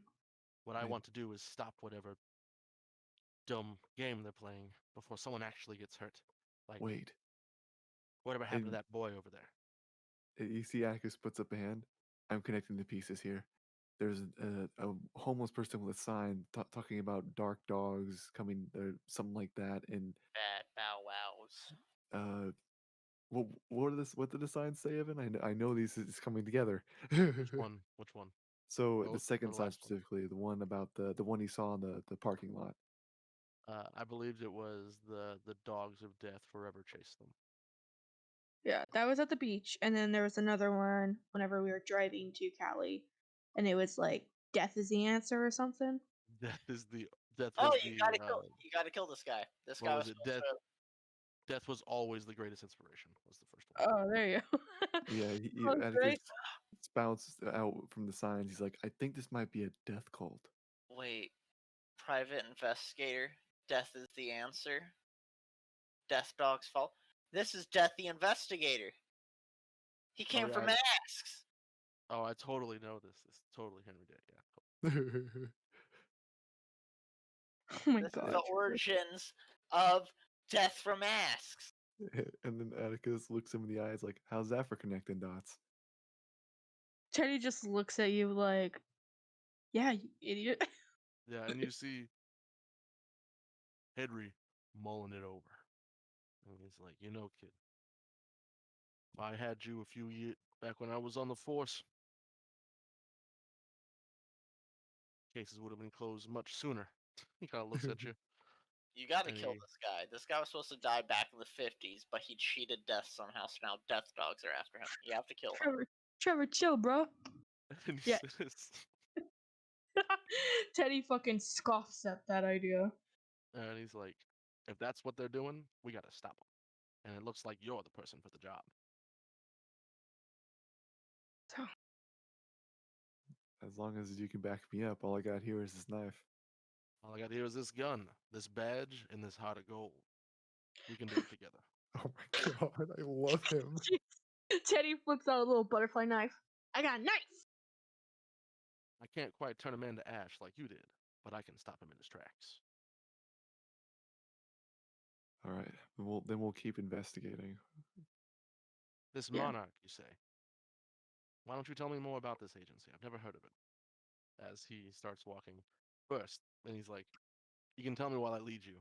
Speaker 1: What I
Speaker 5: I
Speaker 1: want to do is stop whatever dumb game they're playing before someone actually gets hurt. Like
Speaker 5: wait,
Speaker 1: whatever happened to
Speaker 5: and
Speaker 1: that boy over there.
Speaker 5: you see, Atticus puts up a hand. I'm connecting the pieces here. There's a homeless person with a sign talking about dark dogs coming, or something like that, and
Speaker 2: Bad bow wows.
Speaker 5: uh, what did the sign say, Evan? I know these is coming together.
Speaker 1: Which one? Which one?
Speaker 5: So the
Speaker 1: Both or
Speaker 5: second
Speaker 1: the
Speaker 5: sign
Speaker 1: last one?
Speaker 5: specifically, the one about the one he saw in the parking lot.
Speaker 1: I believed it was the dogs of death forever chase them.
Speaker 3: Yeah, that was at the beach, and then there was another one whenever we were driving to Cali, and it was like death is the answer or something.
Speaker 1: Death is the death
Speaker 2: Oh,
Speaker 1: was
Speaker 2: you
Speaker 1: the
Speaker 2: gotta kill. You gotta kill this guy. This
Speaker 1: what
Speaker 2: guy
Speaker 1: was
Speaker 2: was
Speaker 1: it?
Speaker 2: supposed to.
Speaker 1: Death was always the greatest inspiration. Was the first one.
Speaker 3: Oh, there you go.
Speaker 5: Yeah,
Speaker 3: Oh,
Speaker 5: Atticus
Speaker 3: great.
Speaker 5: spouts out from the signs. He's like, I think this might be a death cult.
Speaker 2: Wait, private investigator. Death is the answer. Death dog's fault. This is Death the investigator. He came
Speaker 1: yeah,
Speaker 2: for masks.
Speaker 1: Oh, I totally know this. This is totally Henry Dick. Yeah.
Speaker 3: Oh my
Speaker 2: This is
Speaker 3: god.
Speaker 2: the origins of Death from Masks.
Speaker 5: And then Atticus looks him in the eyes like, how's that for connecting dots?
Speaker 3: Teddy just looks at you like, yeah, you idiot.
Speaker 1: Yeah, and you see Henry mulling it over. And he's like, you know, kid, if I had you a few years back when I was on the force, cases would have been closed much sooner. He kind of looks at you.
Speaker 2: You gotta
Speaker 1: And
Speaker 2: kill
Speaker 1: he,
Speaker 2: this guy. This guy was supposed to die back in the 50s, but he cheated death somehow, so now death dogs are after him. You have to kill him.
Speaker 3: Trevor, chill, bro.
Speaker 1: and he
Speaker 3: Yeah.
Speaker 1: says,
Speaker 3: Teddy fucking scoffs at that idea.
Speaker 1: and he's like, if that's what they're doing, we got to stop them. And it looks like you're the person for the job.
Speaker 3: So,
Speaker 5: As long as you can back me up, all I got here is this knife.
Speaker 1: All I got here is this gun, this badge, and this heart of gold. We can do it together.
Speaker 5: Oh my god, I love him.
Speaker 3: Teddy flips out a little butterfly knife. I got a knife.
Speaker 1: I can't quite turn a man to ash like you did, but I can stop him in his tracks.
Speaker 5: All right, then we'll keep investigating.
Speaker 1: This
Speaker 3: Yeah.
Speaker 1: monarch, you say? Why don't you tell me more about this agency? I've never heard of it. As he starts walking first, and he's like, you can tell me while I lead you,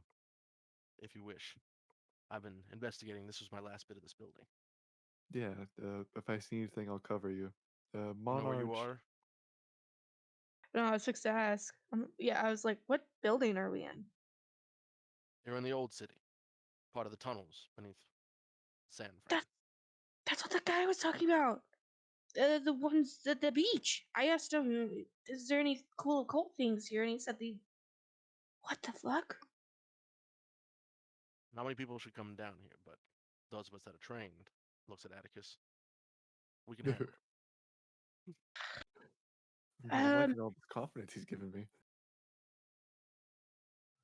Speaker 1: if you wish. I've been investigating. This was my last bit of this building.
Speaker 5: Yeah, if I see anything, I'll cover you.
Speaker 1: You know where
Speaker 5: Monarch.
Speaker 1: you are?
Speaker 3: No, I was fixed to ask. Yeah, I was like, what building are we in?
Speaker 1: You're in the old city, part of the tunnels beneath San Fran.
Speaker 3: That that's what the guy was talking about. The ones at the beach. I asked him, "Is there any cool occult things here?" And he said, "The what the fuck?"
Speaker 1: Not many people should come down here, but those of us that are trained, looks at Atticus, we can handle it.
Speaker 5: I'm
Speaker 3: Um,
Speaker 5: liking all this confidence he's giving me.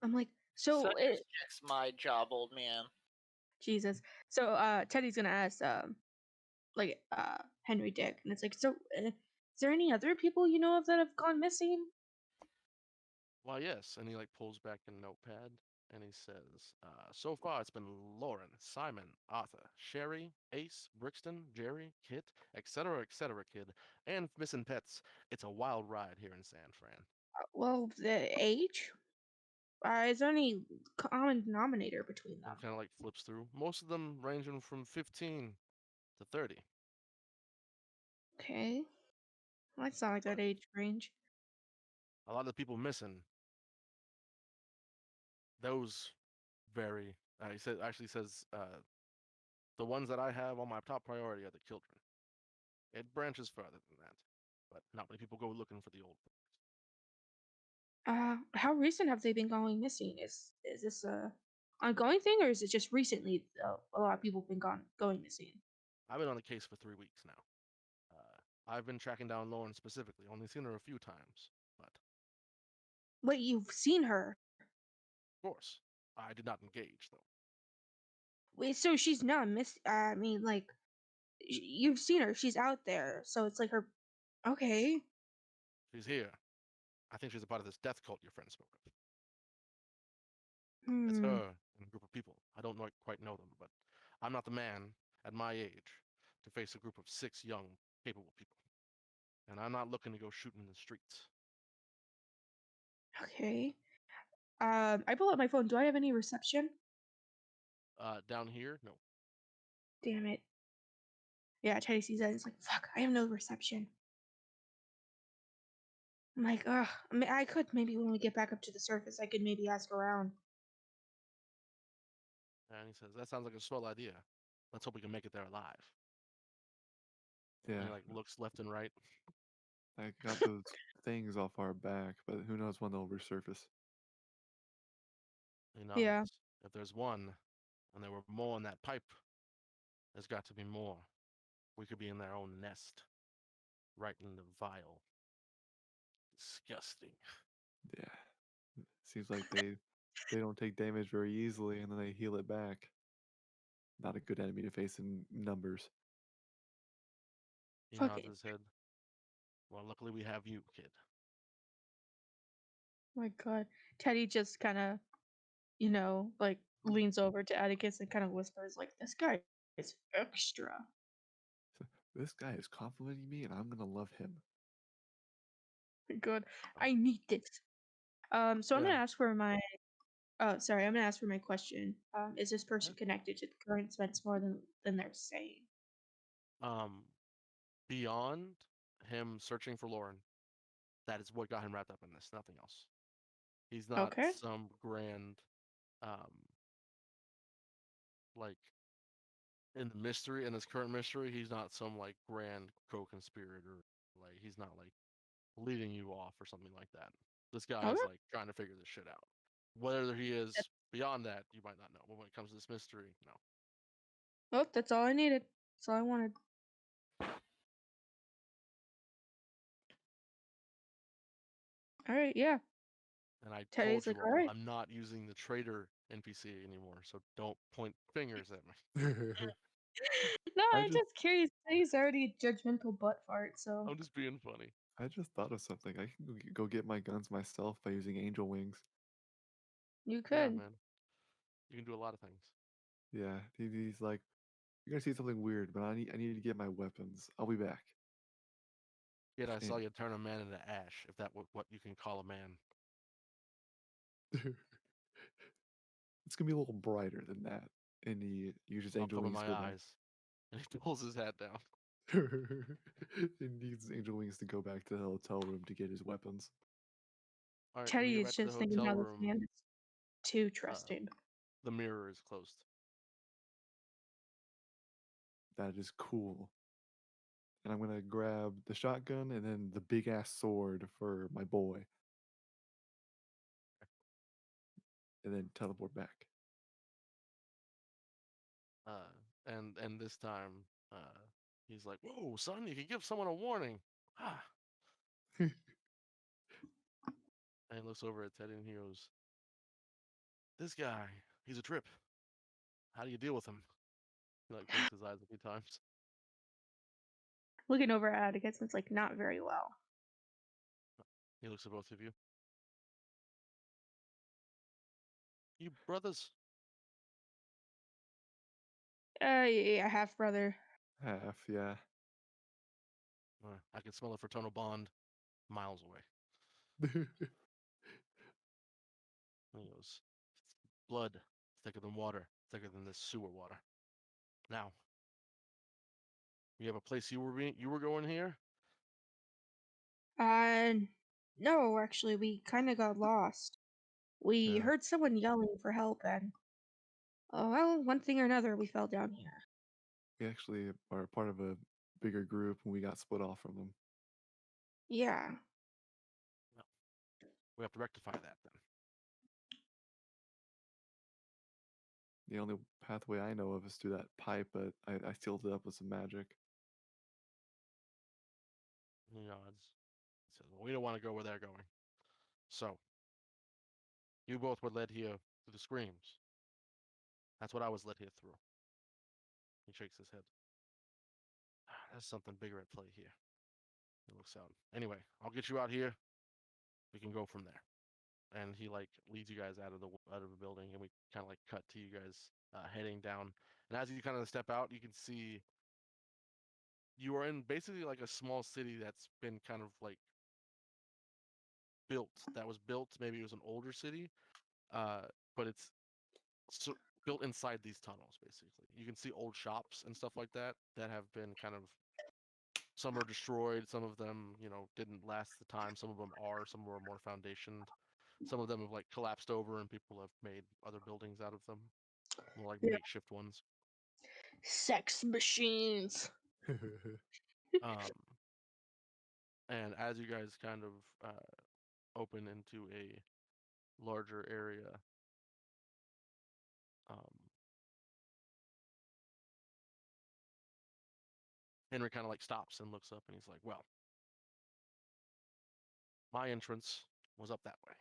Speaker 3: I'm like,
Speaker 2: Such
Speaker 3: so
Speaker 2: as checks my job, old man.
Speaker 3: Jesus. So Teddy's gonna ask like Henry Dick, and it's like, so is there any other people you know of that have gone missing?
Speaker 1: Why, yes. And he like pulls back a notepad and he says, so far it's been Lauren, Simon, Arthur, Sherry, Ace, Brixton, Jerry, Kit, etc., kid, and missing pets. It's a wild ride here in San Fran.
Speaker 3: Well, the age. Is there any common denominator between them?
Speaker 1: And kind of like flips through. Most of them ranging from 15 to 30.
Speaker 3: Okay, that's not like
Speaker 1: But
Speaker 3: that age range.
Speaker 1: a lot of the people missing, those vary. He said, actually says, the ones that I have on my top priority are the children. It branches further than that, but not many people go looking for the old.
Speaker 3: How recent have they been going missing? Is this a ongoing thing, or is it just recently a lot of people have been going missing?
Speaker 1: I've been on the case for 3 weeks now. I've been tracking down Lauren specifically. Only seen her a few times, but
Speaker 3: Wait, you've seen her?
Speaker 1: of course, I did not engage though.
Speaker 3: Wait, so she's not miss? I mean, like, you've seen her. She's out there. So it's like her. Okay.
Speaker 1: She's here. I think she's a part of this death cult your friend spoke of. It's
Speaker 3: Hmm.
Speaker 1: her and a group of people. I don't quite know them, but I'm not the man at my age to face a group of 6 young, capable people. And I'm not looking to go shooting in the streets.
Speaker 3: Okay. I pull out my phone. Do I have any reception?
Speaker 1: Down here, no.
Speaker 3: Damn it. Yeah, Teddy sees that. And it's like, fuck. I have no reception. I'm like, ugh. I could maybe when we get back up to the surface, I could maybe ask around.
Speaker 1: And he says, that sounds like a swell idea. Let's hope we can make it there alive.
Speaker 5: Yeah,
Speaker 1: And he like looks left and right.
Speaker 5: I got those things off our back, but who knows when they'll resurface.
Speaker 1: He nods.
Speaker 3: Yeah.
Speaker 1: If there's one, and there were more in that pipe, there's got to be more. We could be in their own nest, right in the vial. Disgusting.
Speaker 5: Yeah, seems like they don't take damage very easily, and then they heal it back. Not a good enemy to face in numbers.
Speaker 1: He
Speaker 3: Fuck
Speaker 1: nods
Speaker 3: it.
Speaker 1: his head. Well, luckily we have you, kid.
Speaker 3: My God. Teddy just kind of, like leans over to Atticus and kind of whispers, like, this guy is extra.
Speaker 5: So, this guy is complimenting me, and I'm gonna love him.
Speaker 3: Good. I need this. So I'm
Speaker 1: Yeah.
Speaker 3: gonna ask for my. Oh, sorry. I'm gonna ask for my question. Is this person connected to the current events more than they're saying?
Speaker 1: Um, beyond him searching for Lauren, that is what got him wrapped up in this. Nothing else. He's not
Speaker 3: Okay.
Speaker 1: some grand, um, like in the mystery, in this current mystery. He's not some like grand co-conspirator. Like he's not like leading you off or something like that. This guy
Speaker 3: Okay.
Speaker 1: is like trying to figure this shit out. Whether he
Speaker 3: That-
Speaker 1: is beyond that, you might not know. But when it comes to this mystery, no.
Speaker 3: Oh, that's all I needed. That's all I wanted. All right. Yeah.
Speaker 1: And I
Speaker 3: Teddy's
Speaker 1: told you
Speaker 3: like, all
Speaker 1: all,
Speaker 3: right.
Speaker 1: I'm not using the traitor NPC anymore, so don't point fingers at me.
Speaker 3: No,
Speaker 5: I
Speaker 3: I'm
Speaker 5: just
Speaker 3: just curious. Teddy's already a judgmental butt fart, so
Speaker 1: I'm just being funny.
Speaker 5: I just thought of something. I can go get my guns myself by using angel wings.
Speaker 3: you
Speaker 1: Yeah,
Speaker 3: could.
Speaker 1: man. You can do a lot of things.
Speaker 5: Yeah, he's like, you're gonna see something weird, but I need to get my weapons. I'll be back.
Speaker 1: Yet I saw
Speaker 5: And
Speaker 1: you turn a man into ash, if that what you can call a man.
Speaker 5: it's gonna be a little brighter than that. And he uses
Speaker 1: I'll
Speaker 5: angel
Speaker 1: cover
Speaker 5: wings to
Speaker 1: my
Speaker 5: go back.
Speaker 1: eyes. And he pulls his hat down.
Speaker 5: He needs angel wings to go back to the hotel room to get his weapons.
Speaker 1: All right, when you
Speaker 3: Teddy
Speaker 1: get
Speaker 3: is
Speaker 1: back to the
Speaker 3: just thinking
Speaker 1: hotel
Speaker 3: how this
Speaker 1: room,
Speaker 3: man is too trusting.
Speaker 1: the mirror is closed.
Speaker 5: That is cool. And I'm gonna grab the shotgun and then the big ass sword for my boy. And then teleport back.
Speaker 1: And this time, he's like, "Whoa, son, you can give someone a warning." Ah. And he looks over at Teddy and he goes, "This guy, he's a trip. How do you deal with him?" He like blinks his eyes a few times.
Speaker 3: Looking over at Atticus, it's like not very well.
Speaker 1: He looks at both of you. You brothers?
Speaker 3: Yeah, half brother.
Speaker 5: Half, yeah.
Speaker 1: I can smell a fraternal bond miles away. And he goes, "Blood, thicker than water, thicker than this sewer water. Now, you have a place you were going here?"
Speaker 3: Uh, no, actually, we kind of got lost. We
Speaker 5: Yeah.
Speaker 3: heard someone yelling for help, and well, one thing or another, we fell down here.
Speaker 5: We actually are part of a bigger group and we got split off from them.
Speaker 3: Yeah.
Speaker 1: Well, we have to rectify that then.
Speaker 5: The only pathway I know of is through that pipe, but I sealed it up with some magic.
Speaker 1: He nods. He says, "Well, we don't want to go where they're going. So, you both were led here through the screams. That's what I was led here through." He shakes his head. "There's something bigger at play here." He looks out. "Anyway, I'll get you out here. We can go from there." And he like leads you guys out of the building, and we kind of like cut to you guys heading down. And as you kind of step out, you can see you are in basically like a small city that's been kind of like built. That was built. Maybe it was an older city, but it's so built inside these tunnels. Basically, you can see old shops and stuff like that that have been kind of, some are destroyed, some of them, didn't last the time, some of them are, some were more foundationed, some of them have like collapsed over and people have made other buildings out of them, more like
Speaker 3: Yeah.
Speaker 1: makeshift ones.
Speaker 3: Sex machines.
Speaker 1: um and as you guys kind of open into a larger area, um Henry kind of like stops and looks up and he's like, "Well, my entrance was up that way."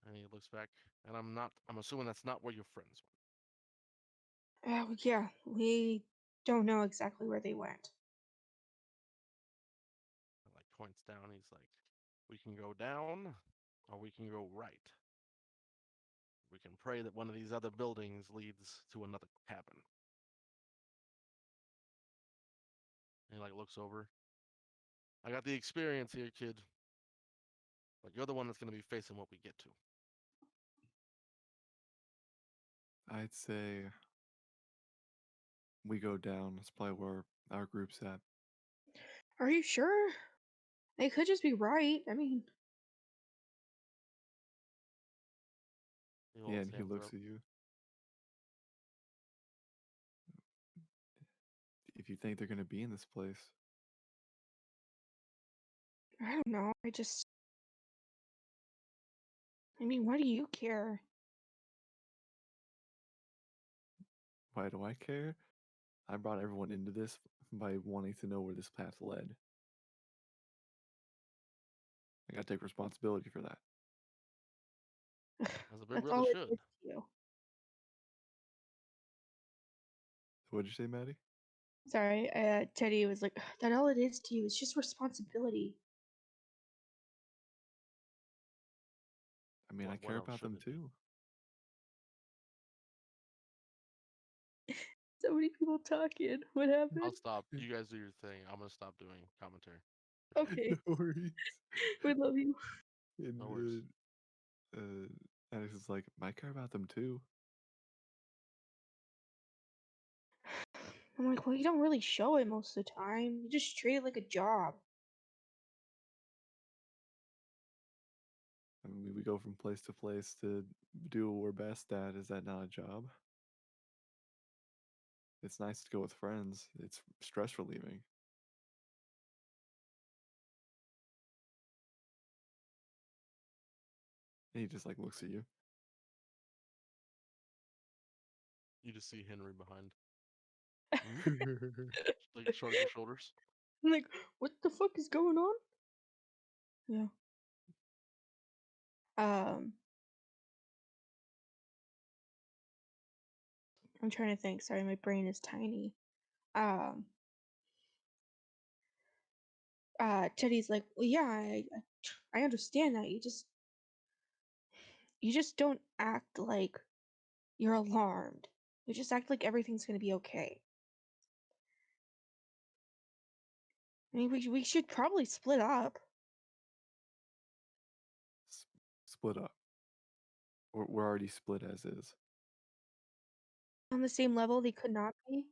Speaker 1: And he looks back, and I'm assuming that's not where your friends
Speaker 3: Yeah, we don't know exactly where they went.
Speaker 1: went. Like points down, he's like, "We can go down or we can go right. We can pray that one of these other buildings leads to another cabin." And he like looks over. "I got the experience here, kid. But you're the one that's gonna be facing what we get to."
Speaker 5: I'd say we go down. That's probably where our group's at.
Speaker 3: Are you sure? They could just be right. I mean,
Speaker 1: He
Speaker 5: Yeah,
Speaker 1: holds
Speaker 5: and
Speaker 1: his
Speaker 5: he
Speaker 1: hands
Speaker 5: looks
Speaker 1: up.
Speaker 5: at you. If you think they're gonna be in this place,
Speaker 3: I don't know. I mean, why do you care?
Speaker 5: why do I care? I brought everyone into this by wanting to know where this path led. I gotta take responsibility for that.
Speaker 1: As a big
Speaker 3: That's
Speaker 1: brother
Speaker 3: all it
Speaker 1: should.
Speaker 3: is to you.
Speaker 5: What'd you say, Maddie?
Speaker 3: Sorry, Teddy was like, that all it is to you. It's just responsibility.
Speaker 5: I mean, I
Speaker 1: What
Speaker 5: care
Speaker 1: else
Speaker 5: about
Speaker 1: should
Speaker 5: them
Speaker 1: it be?
Speaker 5: too.
Speaker 3: So many people talking. What
Speaker 1: I'll
Speaker 3: happened?
Speaker 1: stop. You guys do your thing. I'm gonna stop doing commentary.
Speaker 3: Okay,
Speaker 5: No worries.
Speaker 3: we love you.
Speaker 5: And
Speaker 1: No worries.
Speaker 5: Alex is like, I care about them too.
Speaker 3: I'm like, well, you don't really show it most of the time. You just treat it like a job.
Speaker 5: I mean, we go from place to place to do what we're best at. Is that not a job? It's nice to go with friends. It's stress relieving. And he just like looks at you.
Speaker 1: You just see Henry behind, like shrugs his shoulders.
Speaker 3: I'm like, what the fuck is going on? Yeah. I'm trying to think. Sorry, my brain is tiny. Teddy's like, well, yeah, I understand that. You just don't act like you're alarmed. You just act like everything's gonna be okay. I mean, we should probably split up.
Speaker 5: Split up. We're already split as is.
Speaker 3: On the same level, they could not be.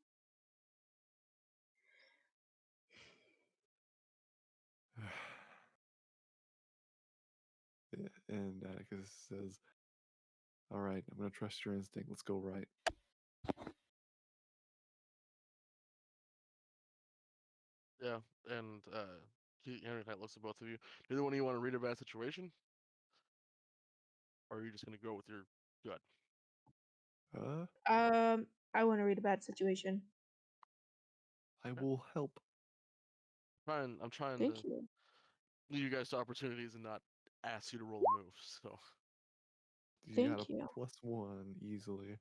Speaker 5: And Atticus says, "All right, I'm gonna trust your instinct. Let's go right."
Speaker 1: Yeah, and Henry kind of looks at both of you. Neither one of you want to read a bad situation, or are you just gonna go with your gut?
Speaker 3: I want to read a bad situation.
Speaker 5: I will help.
Speaker 1: I'm trying
Speaker 3: Thank
Speaker 1: to
Speaker 3: you.
Speaker 1: leave you guys to opportunities and not ask you to roll a move. So
Speaker 5: You got
Speaker 3: Thank you.
Speaker 5: a +1 easily.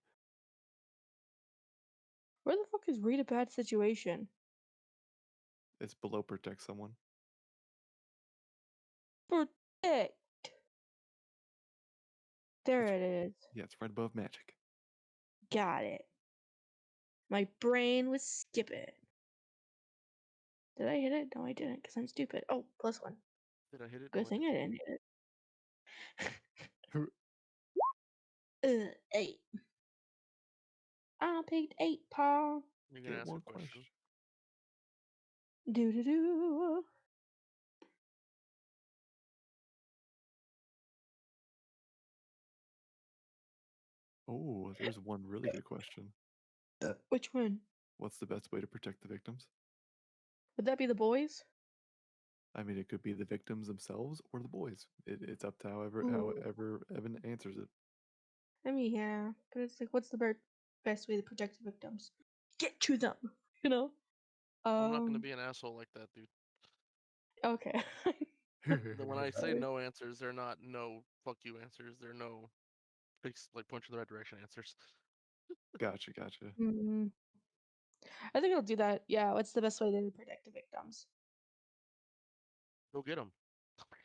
Speaker 3: Where the fuck is read a bad situation?
Speaker 5: It's below protect someone.
Speaker 3: Protect. There it is.
Speaker 5: Yeah, it's right above magic.
Speaker 3: Got it. My brain was skipping. Did I hit it? No, I didn't, because I'm stupid. Oh, +1.
Speaker 1: did I hit it?
Speaker 3: Good
Speaker 1: No,
Speaker 3: thing I didn't hit it. 8. I picked 8, Paul.
Speaker 1: You're gonna
Speaker 5: Get
Speaker 1: ask a
Speaker 5: one
Speaker 1: question.
Speaker 3: Do do do.
Speaker 5: Oh, there's one really good question.
Speaker 3: Which one?
Speaker 5: What's the best way to protect the victims?
Speaker 3: Would that be the boys?
Speaker 5: I mean, it could be the victims themselves or the boys. It's up to
Speaker 3: Ooh.
Speaker 5: however Evan answers it.
Speaker 3: I mean, yeah, but it's like, what's the best way to protect the victims? Get to them, you know?
Speaker 1: I'm not gonna be an asshole like that, dude.
Speaker 3: Okay.
Speaker 1: When I say no answers, they're not no fuck you answers. They're no like punch in the right direction answers.
Speaker 5: Gotcha.
Speaker 3: Mm, I think I'll do that. Yeah, what's the best way to protect the victims?
Speaker 1: Go get them.
Speaker 3: Oh my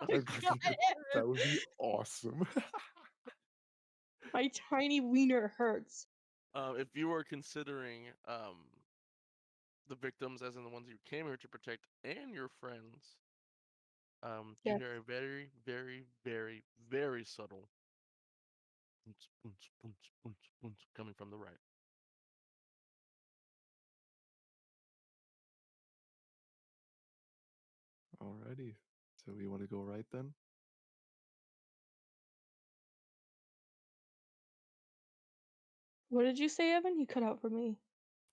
Speaker 5: That
Speaker 3: god,
Speaker 5: that would be awesome.
Speaker 3: my tiny wiener hurts.
Speaker 1: If you are considering the victims as in the ones you came here to protect and your friends, you
Speaker 3: Yes.
Speaker 1: hear a very, very, very, very subtle bounce, bounce, bounce, bounce, bounce coming from the right.
Speaker 5: Alrighty. So we want to go right then?
Speaker 3: What did you say, Evan? You cut out for me.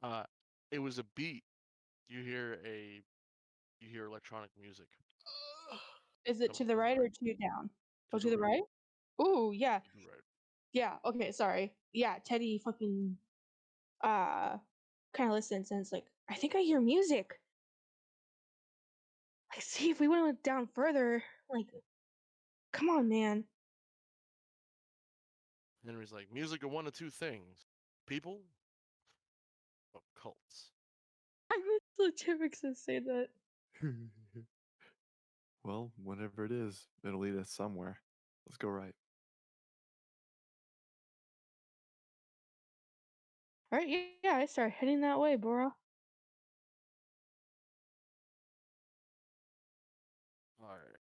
Speaker 1: Uh, it was a beat. You hear electronic music.
Speaker 3: Is it to
Speaker 1: coming
Speaker 3: the
Speaker 1: from
Speaker 3: right or to down? Oh, to the right? Ooh, yeah.
Speaker 1: To the right.
Speaker 3: Yeah, okay, sorry. Yeah, Teddy fucking kind of listens and it's like, I think I hear music. Like, see, if we went down further, like, come on, man.
Speaker 1: Henry's like, music are one of two things: people or cults.
Speaker 3: I meant to T-Rexes say that.
Speaker 5: Well, whatever it is, it'll lead us somewhere. Let's go right.
Speaker 3: All right, yeah, I start heading that way, bro.
Speaker 1: All right.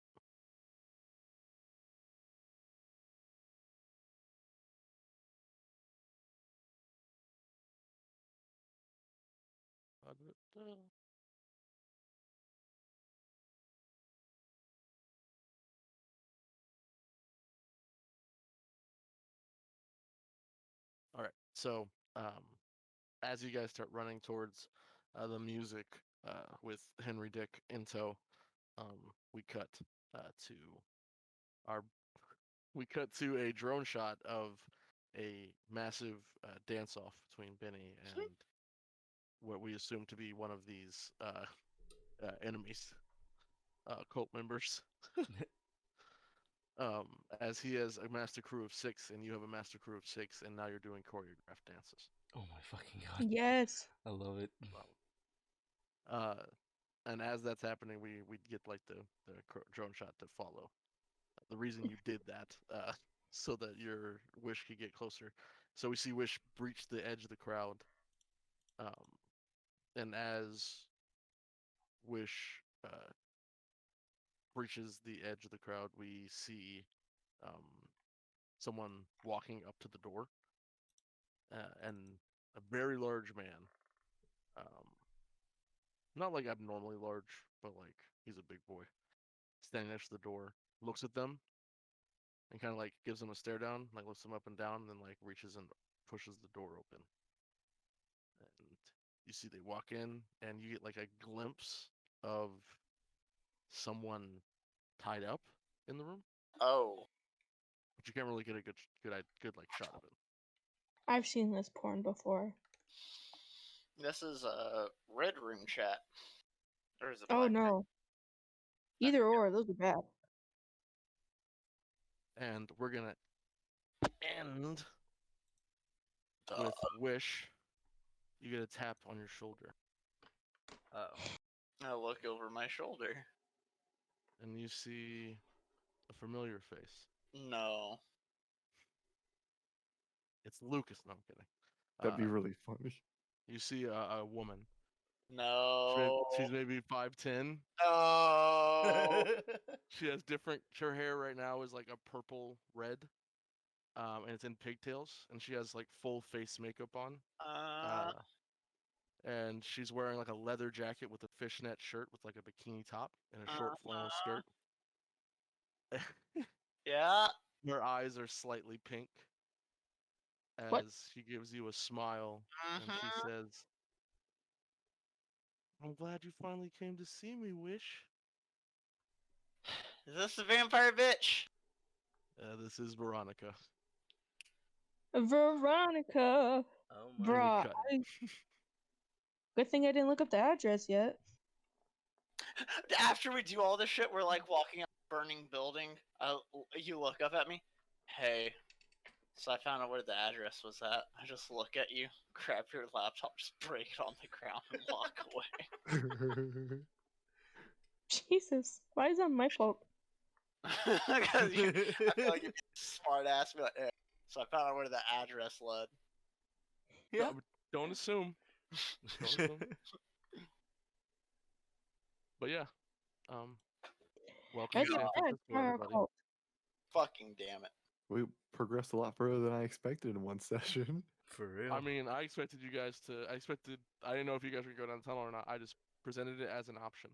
Speaker 1: All right. So, as you guys start running towards the music with Henry Dick in tow, we cut to our a drone shot of a massive dance off between Benny and what we assume to be one of these enemies, cult members. As he has a master crew of 6 and you have a master crew of 6, and now you're doing choreographed dances.
Speaker 4: Oh my fucking god!
Speaker 3: Yes.
Speaker 4: I love it.
Speaker 1: And as that's happening, we get like the drone shot to follow. The reason you did that, so that your Wish could get closer. So we see Wish breach the edge of the crowd, and as Wish breaches the edge of the crowd, we see someone walking up to the door, and a very large man, not like abnormally large, but like he's a big boy, standing next to the door, looks at them, and kind of like gives them a stare down, like lifts them up and down, and then like reaches and pushes the door open. And you see they walk in, and you get like a glimpse of someone tied up in the room,
Speaker 2: Oh.
Speaker 1: but you can't really get a good like shot of it.
Speaker 3: I've seen this porn before.
Speaker 2: This is a red room chat. Or is it
Speaker 3: Oh
Speaker 2: black?
Speaker 3: no. Either or, those are bad.
Speaker 1: And we're gonna end with Wish. You get a tap on your shoulder,
Speaker 2: I look over my shoulder.
Speaker 1: and you see a familiar face.
Speaker 2: No.
Speaker 1: It's Lucas. No, I'm kidding.
Speaker 5: That'd be really funny.
Speaker 1: You see a woman.
Speaker 2: No.
Speaker 1: She's maybe 5'10".
Speaker 2: No.
Speaker 1: She has different. Her hair right now is like a purple red, and it's in pigtails, and she has like full face makeup on. And she's wearing like a leather jacket with a fishnet shirt with like a bikini top and a short flannel skirt.
Speaker 2: Yeah.
Speaker 1: Her eyes are slightly pink as
Speaker 3: What?
Speaker 1: she gives you a smile, and she says, "I'm glad you finally came to see me, Wish."
Speaker 2: Is this the vampire bitch?
Speaker 1: This is Veronica.
Speaker 3: Veronica.
Speaker 4: Oh
Speaker 1: And we
Speaker 3: Bruh,
Speaker 1: cut.
Speaker 3: good thing I didn't look up the address yet.
Speaker 2: After we do all this shit, we're like walking up a burning building. You look up at me. Hey. So I found out where the address was at. I just look at you, grab your laptop, just break it on the ground, and walk away.
Speaker 3: Jesus, why is that my fault?
Speaker 2: Because I feel like you'd be a smart ass. Be like, hey. So I found out where the address led.
Speaker 4: Yeah.
Speaker 1: Don't assume. Don't assume. But yeah, welcome to San Francisco, everybody.
Speaker 2: Fucking damn it.
Speaker 5: We progressed a lot further than I expected in one session.
Speaker 4: For real.
Speaker 1: I mean, I expected you guys to. I didn't know if you guys were going down the tunnel or not. I just presented it as an option.